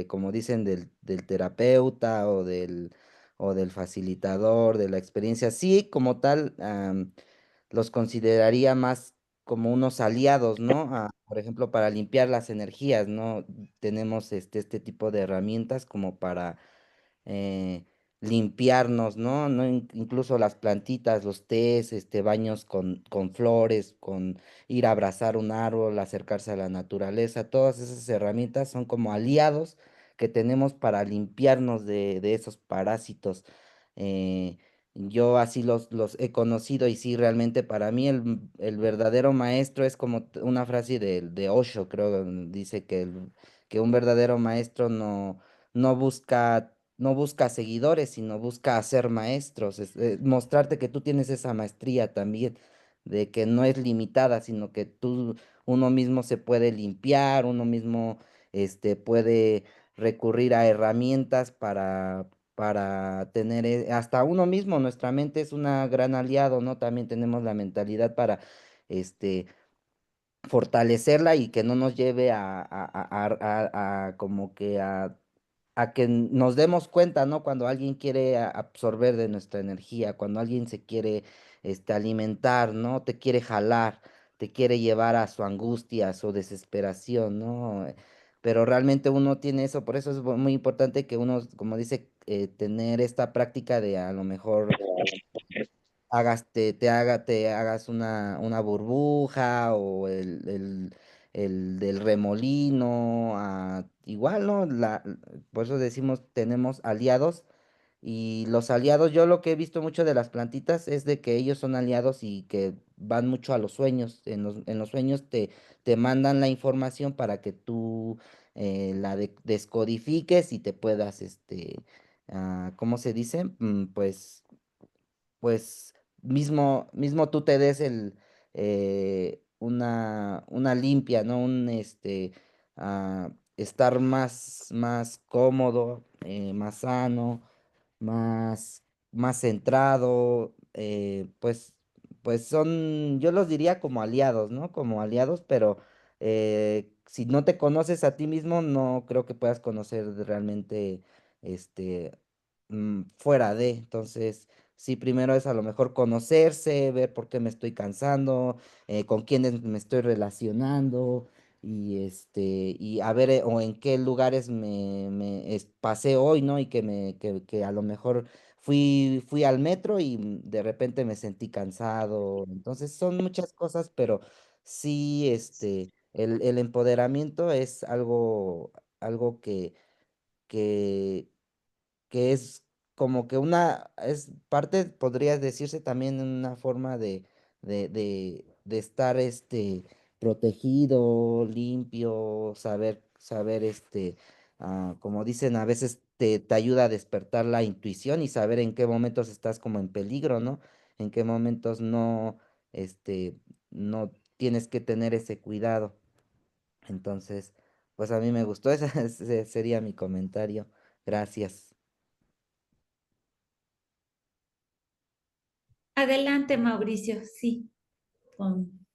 como dicen, del terapeuta o del facilitador de la experiencia. Sí, como tal, los consideraría más como unos aliados, ¿no? Por ejemplo, para limpiar las energías, ¿no? Tenemos este tipo de herramientas como para eh, limpiarnos, ¿no? Incluso las plantitas, los tés, baños con flores, con ir a abrazar un árbol, acercarse a la naturaleza, todas esas herramientas son como aliados que tenemos para limpiarnos de esos parásitos. Eh, yo así los he conocido y sí, realmente para mí el verdadero maestro es como una frase de Osho, creo, donde dice que un verdadero maestro no busca seguidores, sino busca hacer maestros, mostrarte que tú tienes esa maestría también, de que no es limitada, sino que uno mismo se puede limpiar, uno mismo, puede recurrir a herramientas para tener, hasta uno mismo, nuestra mente es una gran aliado, ¿no? También tenemos la mentalidad para, este, fortalecerla y que no nos lleve a como que a que nos demos cuenta, ¿no? Cuando alguien quiere absorber de nuestra energía, cuando alguien se quiere, alimentar, ¿no? Te quiere jalar, te quiere llevar a su angustia, a su desesperación, ¿no? Pero realmente uno tiene eso, por eso es muy importante que uno, como dice, tener esta práctica de a lo mejor te hagas una burbuja o el del remolino, igual, ¿no? Por eso decimos, tenemos aliados y los aliados, yo lo que he visto mucho de las plantitas es de que ellos son aliados y que van mucho a los sueños. En los sueños te mandan la información para que tú la descodifiques y te puedas, ¿cómo se dice? Pues mismo tú te des una limpia, ¿no? Estar más cómodo, más sano, más, más centrado, yo los diría como aliados, ¿no? Como aliados, pero si no te conoces a ti mismo, no creo que puedas conocer realmente, este, fuera de. Entonces, sí, primero es a lo mejor conocerse, ver por qué me estoy cansando, con quiénes me estoy relacionando y a ver, o en qué lugares pasé hoy, ¿no? Y que a lo mejor fui al metro y de repente me sentí cansado. Entonces son muchas cosas, pero sí, el empoderamiento es algo que, que es como que es parte, podría decirse también una forma de estar, protegido, limpio, saber, como dicen, a veces te ayuda a despertar la intuición y saber en qué momentos estás como en peligro, ¿no? En qué momentos no tienes que tener ese cuidado. Entonces, pues a mí me gustó, ese sería mi comentario. Gracias. Adelante, Mauricio, sí. Con...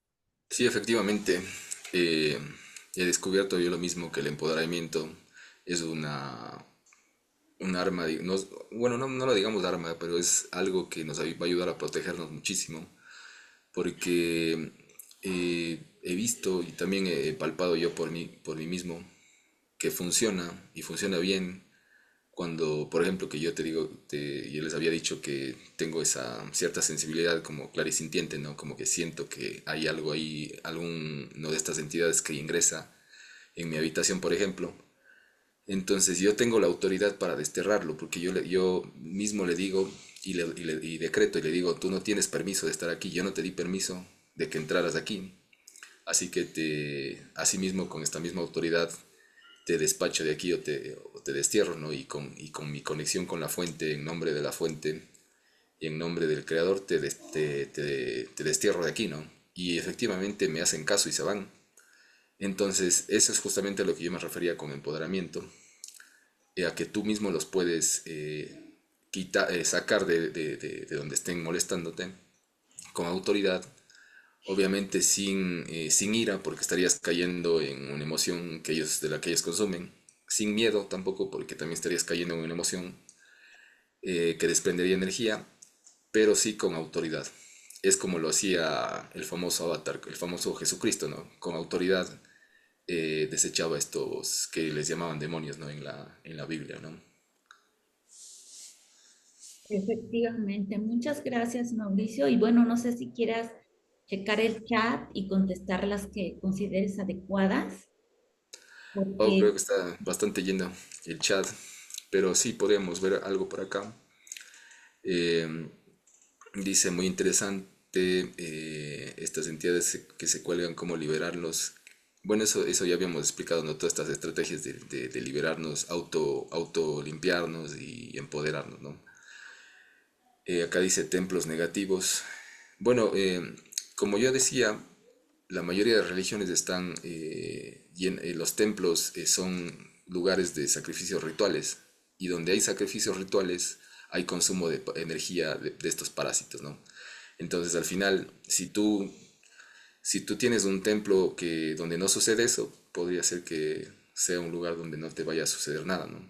Sí, efectivamente, eh, he descubierto yo lo mismo que el empoderamiento es un arma, bueno, no lo digamos arma, pero es algo que nos va a ayudar a protegernos muchísimo, porque he visto y también he palpado yo por mí mismo que funciona y funciona bien cuando, por ejemplo, que yo te digo, yo les había dicho que tengo esa cierta sensibilidad como clarisintiente, ¿no? Como que siento que hay algo ahí, alguno de estas entidades que ingresa en mi habitación, por ejemplo. Entonces yo tengo la autoridad para desterrarlo, porque yo mismo le digo y decreto y le digo, tú no tienes permiso de estar aquí, yo no te di permiso de que entraras aquí. Así que así mismo con esta misma autoridad te despacho de aquí o te destierro, ¿no? Y con mi conexión con la fuente, en nombre de la fuente y en nombre del creador, te destierro de aquí, ¿no? Y efectivamente me hacen caso y se van. Entonces, eso es justamente a lo que yo me refería con empoderamiento, a que tú mismo los puedes sacar de donde estén molestándote con autoridad, obviamente sin ira, porque estarías cayendo en una emoción de la que ellos consumen, sin miedo tampoco, porque también estarías cayendo en una emoción que desprendería energía, pero sí con autoridad. Es como lo hacía el famoso avatar, el famoso Jesucristo, ¿no? Con autoridad desechaba estos que les llamaban demonios, ¿no? En la Biblia, ¿no? Efectivamente. Muchas gracias, Mauricio. Y bueno, no sé si quieras checar el chat y contestar las que consideres adecuadas, Oh, creo porque que está bastante lleno el chat, pero sí podríamos ver algo por acá. Eh, Dice muy interesante estas entidades que se cuelgan, cómo liberarlos. Bueno, eso ya habíamos explicado, ¿no? Todas estas estrategias de liberarnos, auto limpiarnos y empoderarnos, ¿no? Acá dice templos negativos. Bueno, como yo decía, la mayoría de religiones están, los templos son lugares de sacrificios rituales, y donde hay sacrificios rituales hay consumo de energía de estos parásitos, ¿no? Entonces al final, si tú tienes un templo donde no sucede eso, podría ser que sea un lugar donde no te vaya a suceder nada, ¿no?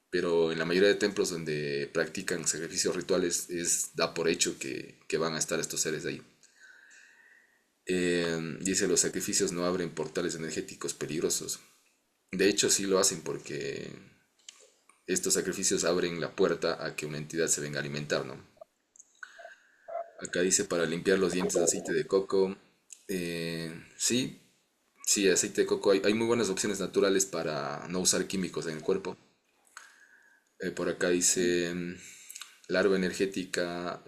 Pero en la mayoría de templos donde practican sacrificios rituales da por hecho que van a estar estos seres ahí. Dice, los sacrificios no abren portales energéticos peligrosos. De hecho, sí lo hacen, porque estos sacrificios abren la puerta a que una entidad se venga a alimentar, ¿no? Acá dice, para limpiar los dientes, aceite de coco. Sí, sí, aceite de coco. Hay muy buenas opciones naturales para no usar químicos en el cuerpo. Por acá dice, larva energética.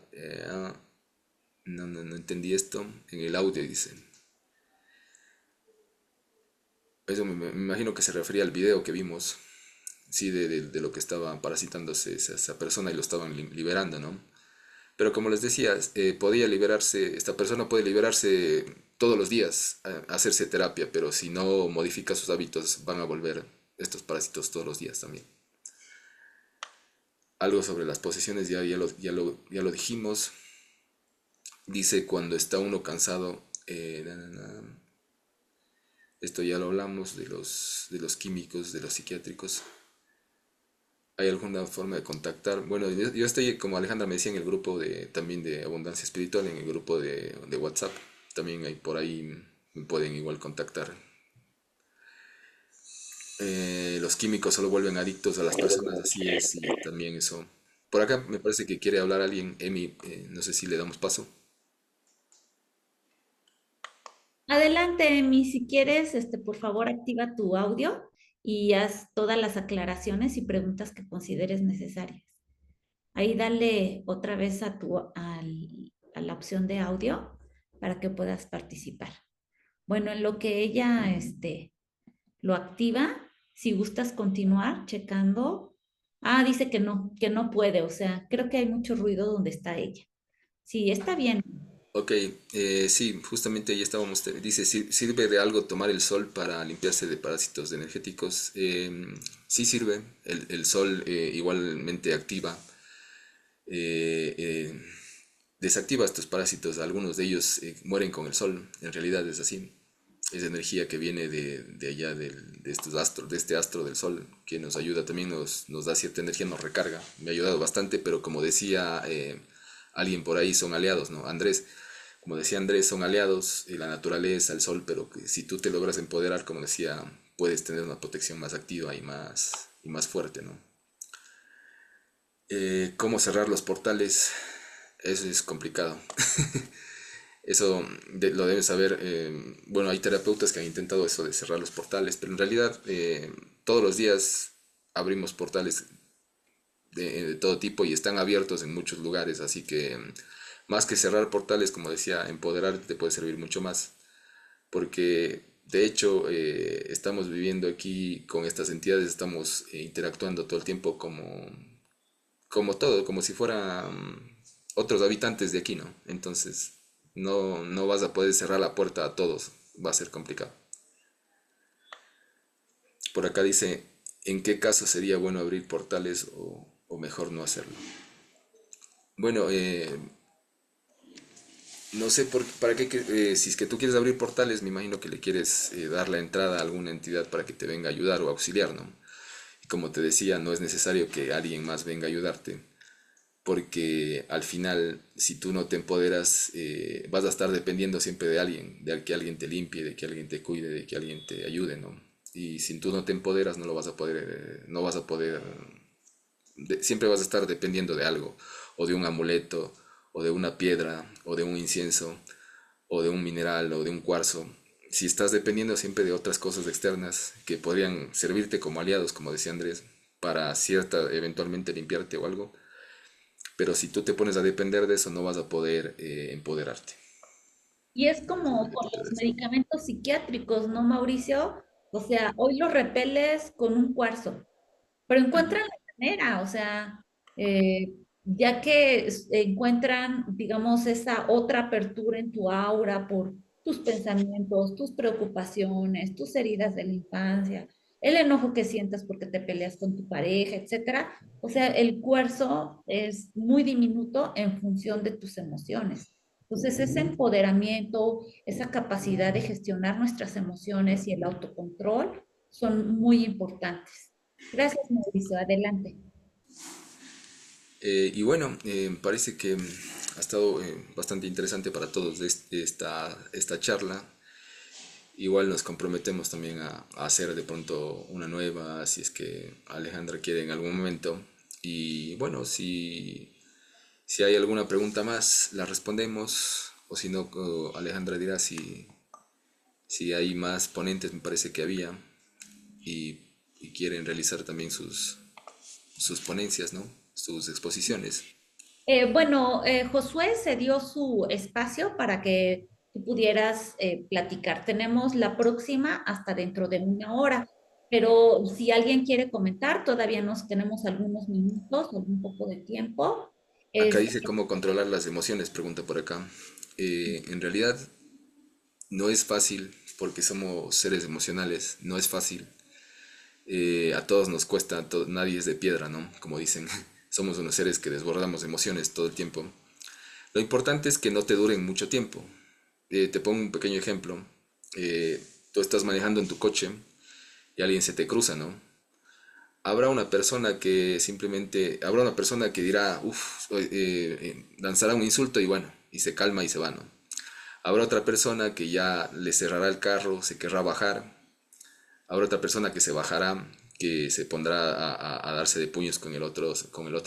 No entendí esto. En el audio dice. Eso me imagino que se refería al video que vimos. Sí, de lo que estaba parasitándose esa persona y lo estaban liberando, ¿no? Pero como les decía, esta persona puede liberarse todos los días, hacerse terapia, pero si no modifica sus hábitos van a volver estos parásitos todos los días también. Algo sobre las posesiones ya lo dijimos. Dice, cuando está uno cansado, esto ya lo hablamos, de los químicos, de los psiquiátricos. ¿Hay alguna forma de contactar? Bueno, yo estoy, como Alejandra me decía, en el grupo también de Abundancia Espiritual, en el grupo de WhatsApp. También hay por ahí, me pueden igual contactar. Los químicos solo vuelven adictos a las personas, así es, y también eso. Por acá me parece que quiere hablar alguien, Emi, no sé si le damos paso. adelante, Emi, si quieres, por favor, activa tu audio y haz todas las aclaraciones y preguntas que consideres necesarias. Ahí dale otra vez a la opción de audio para que puedas participar. Bueno, en lo que ella lo activa, si gustas continuar checando. Ah, dice que no puede, o sea, creo que hay mucho ruido donde está ella. Sí, está bien. Ok, sí, justamente ya estábamos. Dice, ¿sirve de algo tomar el sol para limpiarse de parásitos energéticos? Sí sirve, el sol igualmente activa, eh, eh, desactiva estos parásitos, algunos de ellos mueren con el sol, en realidad es así. Es energía que viene de allá, de estos astros, de este astro del sol, que nos ayuda también, nos da cierta energía, nos recarga. Me ha ayudado bastante, pero como decía alguien por ahí, son aliados, ¿no? Andrés, como decía Andrés, son aliados, la naturaleza, el sol, pero que si tú te logras empoderar, como decía, puedes tener una protección más activa y más fuerte, ¿no? ¿Cómo cerrar los portales? Eso es complicado. Eso lo deben saber. Bueno, hay terapeutas que han intentado eso de cerrar los portales, pero en realidad todos los días abrimos portales de todo tipo y están abiertos en muchos lugares, así que más que cerrar portales, como decía, empoderarte te puede servir mucho más, porque de hecho estamos viviendo aquí con estas entidades, estamos interactuando todo el tiempo como todo, como si fueran otros habitantes de aquí, ¿no? Entonces, no vas a poder cerrar la puerta a todos, va a ser complicado. Por acá dice, ¿en qué caso sería bueno abrir portales o mejor no hacerlo? Bueno, no sé para qué, si es que tú quieres abrir portales, me imagino que le quieres dar la entrada a alguna entidad para que te venga a ayudar o auxiliar, ¿no? Y como te decía, no es necesario que alguien más venga a ayudarte, porque al final, si tú no te empoderas, vas a estar dependiendo siempre de alguien, de que alguien te limpie, de que alguien te cuide, de que alguien te ayude, ¿no? Y si tú no te empoderas, no vas a poder, siempre vas a estar dependiendo de algo, o de un amuleto, o de una piedra, o de un incienso, o de un mineral, o de un cuarzo, si estás dependiendo siempre de otras cosas externas que podrían servirte como aliados, como decía Andrés, para cierta, eventualmente limpiarte o algo, pero si tú te pones a depender de eso no vas a poder empoderarte. Y es Es lo como que con te quiero los decir. medicamentos psiquiátricos, ¿no, Mauricio? O sea, hoy los repeles con un cuarzo, pero Ujú. encuentran la manera, o sea, ya que encuentran, digamos, esa otra apertura en tu aura por tus pensamientos, tus preocupaciones, tus heridas de la infancia, el enojo que sientas porque te peleas con tu pareja, etcétera. O sea, el cuarzo es muy diminuto en función de tus emociones. Entonces, ese empoderamiento, esa capacidad de gestionar nuestras emociones y el autocontrol son muy importantes. Gracias, Mauricio. Adelante. Y bueno, parece que ha estado bastante interesante para todos esta charla. Igual nos comprometemos también a hacer de pronto una nueva, si es que Alejandra quiere en algún momento. Y bueno, si hay alguna pregunta más, la respondemos. O si no, Alejandra dirá si hay más ponentes, me parece que había. Y, y quieren realizar también sus ponencias, ¿no? Sus exposiciones. Bueno, Josué se dio su espacio para que tú pudieras platicar. Tenemos la próxima hasta dentro de una hora, pero si alguien quiere comentar, todavía nos tenemos algunos minutos, algún poco de tiempo. Acá Es, dice cómo controlar las emociones, pregunta por acá. En realidad no es fácil porque somos seres emocionales, no es fácil. A todos nos cuesta, nadie es de piedra, ¿no? Como dicen, somos unos seres que desbordamos emociones todo el tiempo. Lo importante es que no te duren mucho tiempo. Te pongo un pequeño ejemplo. Tú estás manejando en tu coche y alguien se te cruza, ¿no? Habrá una persona que dirá, uff, lanzará un insulto y bueno, y se calma y se va, ¿no? Habrá otra persona que ya le cerrará el carro, se querrá bajar. Habrá otra persona que se bajará, que se pondrá a darse de puños con el otro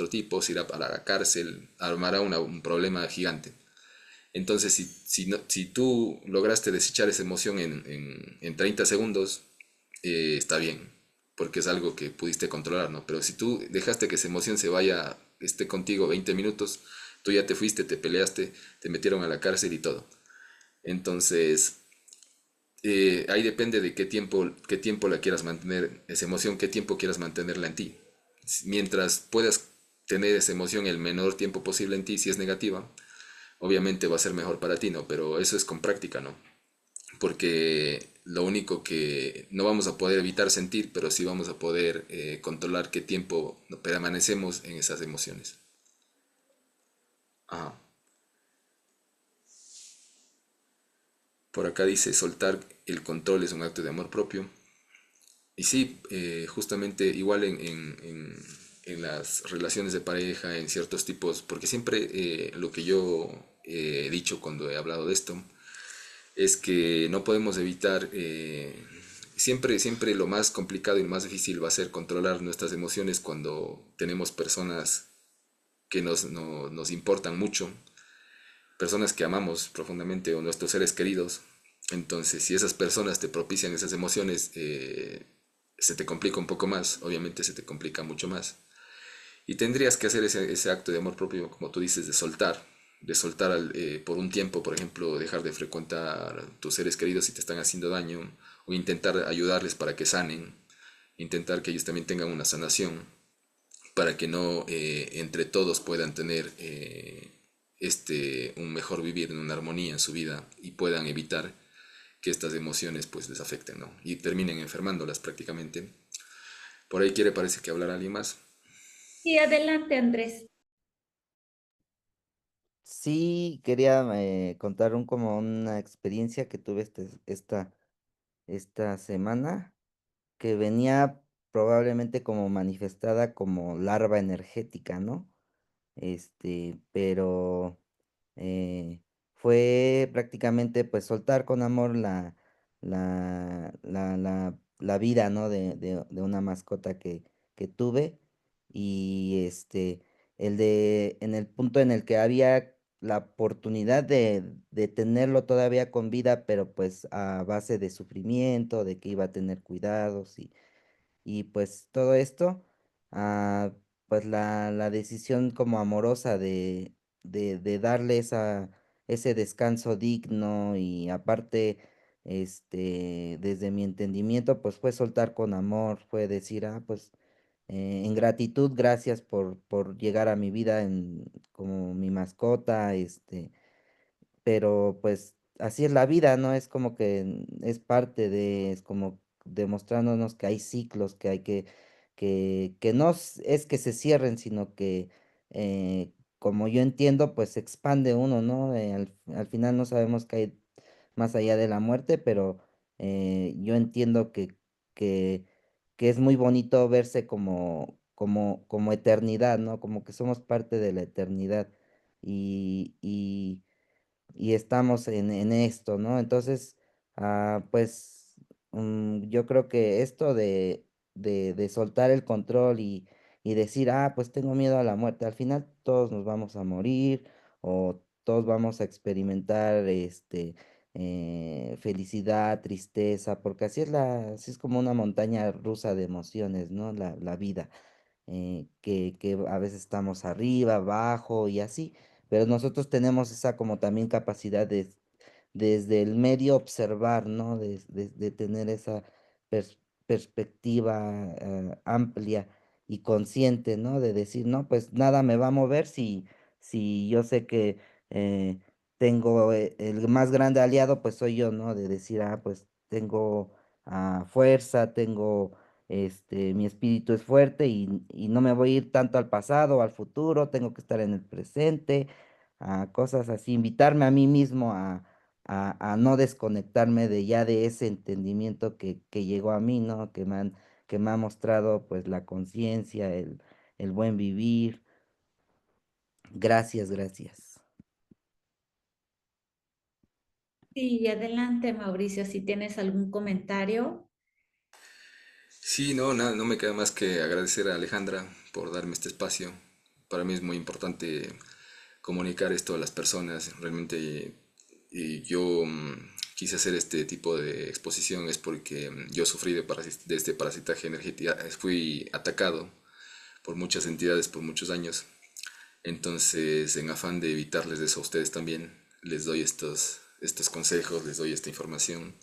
tipo, se irá a la cárcel, armará un problema gigante. Entonces, si tú lograste desechar esa emoción en 30 segundos, está bien, porque es algo que pudiste controlar, ¿no? Pero si tú dejaste que esa emoción se vaya, esté contigo 20 minutos, tú ya te fuiste, te peleaste, te metieron a la cárcel y todo. Entonces, ahí depende de qué tiempo la quieras mantener, esa emoción, qué tiempo quieras mantenerla en ti. Mientras puedas tener esa emoción el menor tiempo posible en ti, si es negativa, obviamente va a ser mejor para ti, ¿no? Pero eso es con práctica, ¿no? Porque lo único que no vamos a poder evitar sentir, pero sí vamos a poder controlar qué tiempo permanecemos en esas emociones. Ajá. Por acá dice, soltar el control es un acto de amor propio. Y sí, justamente igual en las relaciones de pareja, en ciertos tipos, porque siempre lo que yo he dicho cuando he hablado de esto, es que no podemos evitar, siempre lo más complicado y lo más difícil va a ser controlar nuestras emociones cuando tenemos personas que nos importan mucho, personas que amamos profundamente o nuestros seres queridos. Entonces, si esas personas te propician esas emociones, se te complica un poco más, obviamente se te complica mucho más. Y tendrías que hacer ese acto de amor propio, como tú dices, de soltar por un tiempo, por ejemplo, dejar de frecuentar a tus seres queridos si te están haciendo daño, o intentar ayudarles para que sanen, intentar que ellos también tengan una sanación, para que no entre todos puedan tener un mejor vivir, una armonía en su vida y puedan evitar que estas emociones pues les afecten, ¿no? Y terminen enfermándolas prácticamente. Por ahí parece que hablar alguien más. sí, adelante, Andrés. Sí, quería contar como una experiencia que tuve esta semana, que venía probablemente como manifestada como larva energética, ¿no? Pero eh, fue prácticamente pues soltar con amor la vida, ¿no? De una mascota que tuve. Y en el punto en el que había la oportunidad de tenerlo todavía con vida, pero pues a base de sufrimiento, de que iba a tener cuidados y pues todo esto, ah, pues la decisión como amorosa de darle ese descanso digno y aparte, desde mi entendimiento, pues fue soltar con amor, fue decir, pues en gratitud, gracias por llegar a mi vida como mi mascota, pero pues así es la vida, ¿no? Es como que es parte es como demostrándonos que hay ciclos, que hay que no es que se cierren, sino que como yo entiendo, pues se expande uno, ¿no? Al final no sabemos qué hay más allá de la muerte, pero yo entiendo que, que es muy bonito verse como eternidad, ¿no? Como que somos parte de la eternidad. Y estamos en esto, ¿no? Entonces, pues yo creo que esto de soltar el control y decir, pues tengo miedo a la muerte, al final todos nos vamos a morir o todos vamos a experimentar felicidad, tristeza, porque así es como una montaña rusa de emociones, ¿no? La vida, que a veces estamos arriba, abajo y así, pero nosotros tenemos esa como también capacidad de desde el medio observar, ¿no? De tener esa pers- perspectiva amplia y consciente, ¿no? De decir, no, pues nada me va a mover si yo sé que eh, tengo el más grande aliado, pues soy yo, ¿no? De decir, pues tengo fuerza, tengo mi espíritu es fuerte y no me voy a ir tanto al pasado o al futuro, tengo que estar en el presente, a cosas así, invitarme a mí mismo a no desconectarme de ya de ese entendimiento que llegó a mí, ¿no? Que me ha mostrado pues la conciencia, el buen vivir. Gracias, gracias. Sí, adelante, Mauricio, si tienes algún comentario. Sí, no, nada, no me queda más que agradecer a Alejandra por darme este espacio. Para mí es muy importante comunicar esto a las personas. Realmente yo quise hacer este tipo de exposición es porque yo sufrí de este parasitaje energético. Fui atacado por muchas entidades por muchos años. Entonces, en afán de evitarles eso a ustedes también, les doy estos consejos, les doy esta información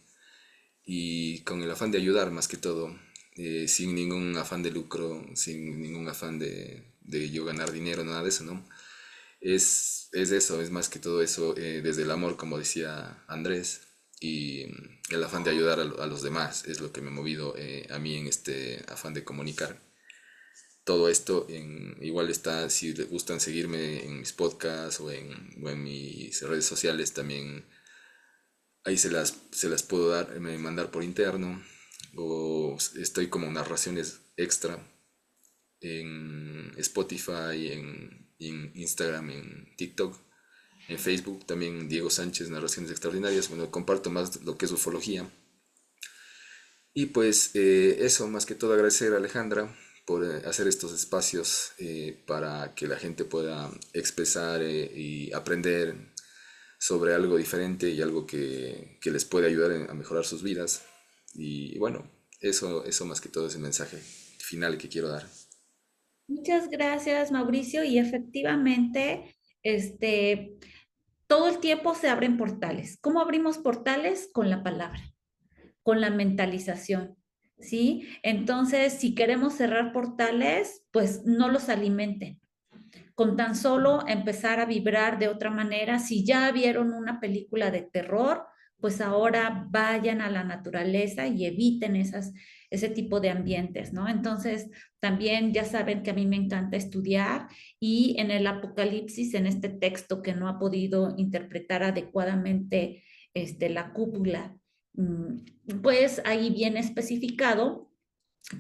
y con el afán de ayudar más que todo, sin ningún afán de lucro, sin ningún afán de yo ganar dinero, nada de eso, ¿no? Es eso, es más que todo eso, desde el amor, como decía Andrés, y el afán de ayudar a los demás es lo que me ha movido a mí en este afán de comunicar. Todo esto igual está, si les gustan seguirme en mis podcasts o en mis redes sociales, también ahí se las puedo dar, mandar por interno. O estoy como narraciones extra en Spotify, en Instagram, en TikTok, en Facebook. También Diego Sánchez, Narraciones Extraordinarias. Bueno, comparto más lo que es ufología. Y pues eso, más que todo agradecer a Alejandra por hacer estos espacios para que la gente pueda expresar y aprender sobre algo diferente y algo que les puede ayudar a mejorar sus vidas. Y bueno, eso más que todo es el mensaje final que quiero dar. Muchas gracias, Mauricio. Y efectivamente, este, todo el tiempo se abren portales. ¿Cómo abrimos portales? Con la palabra, con la mentalización, ¿sí? Entonces, si queremos cerrar portales, pues no los alimenten. Con tan solo empezar a vibrar de otra manera, si ya vieron una película de terror, pues ahora vayan a la naturaleza y eviten ese tipo de ambientes, ¿no? Entonces, también ya saben que a mí me encanta estudiar y en el Apocalipsis, en este texto que no ha podido interpretar adecuadamente la cúpula, pues ahí viene especificado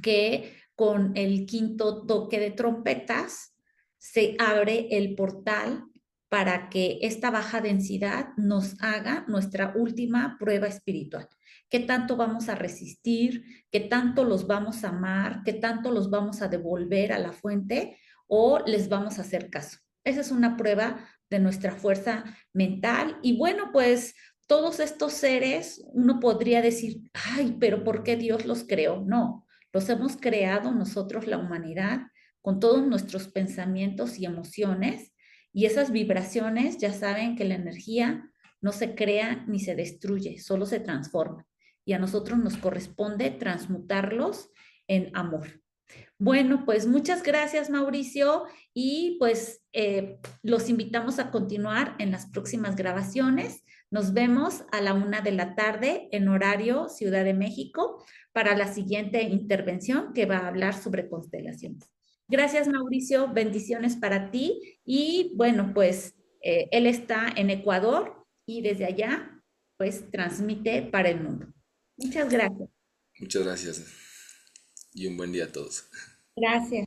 que con el quinto toque de trompetas se abre el portal para que esta baja densidad nos haga nuestra última prueba espiritual. ¿Qué tanto vamos a resistir? ¿Qué tanto los vamos a amar? ¿Qué tanto los vamos a devolver a la fuente? o les vamos a hacer caso. Esa es una prueba de nuestra fuerza mental. Y bueno, pues todos estos seres, uno podría decir, ay, pero ¿por qué Dios los creó? No, los hemos creado nosotros, la humanidad, con todos nuestros pensamientos y emociones. Y esas vibraciones, ya saben que la energía no se crea ni se destruye, solo se transforma. Y a nosotros nos corresponde transmutarlos en amor. Bueno, pues muchas gracias, Mauricio, y pues los invitamos a continuar en las próximas grabaciones. Nos vemos a la 1 de la tarde en horario Ciudad de México para la siguiente intervención que va a hablar sobre constelaciones. Gracias, Mauricio. Bendiciones para ti. Y bueno, pues él está en Ecuador y desde allá, pues transmite para el mundo. Muchas gracias. Muchas gracias y un buen día a todos. Gracias.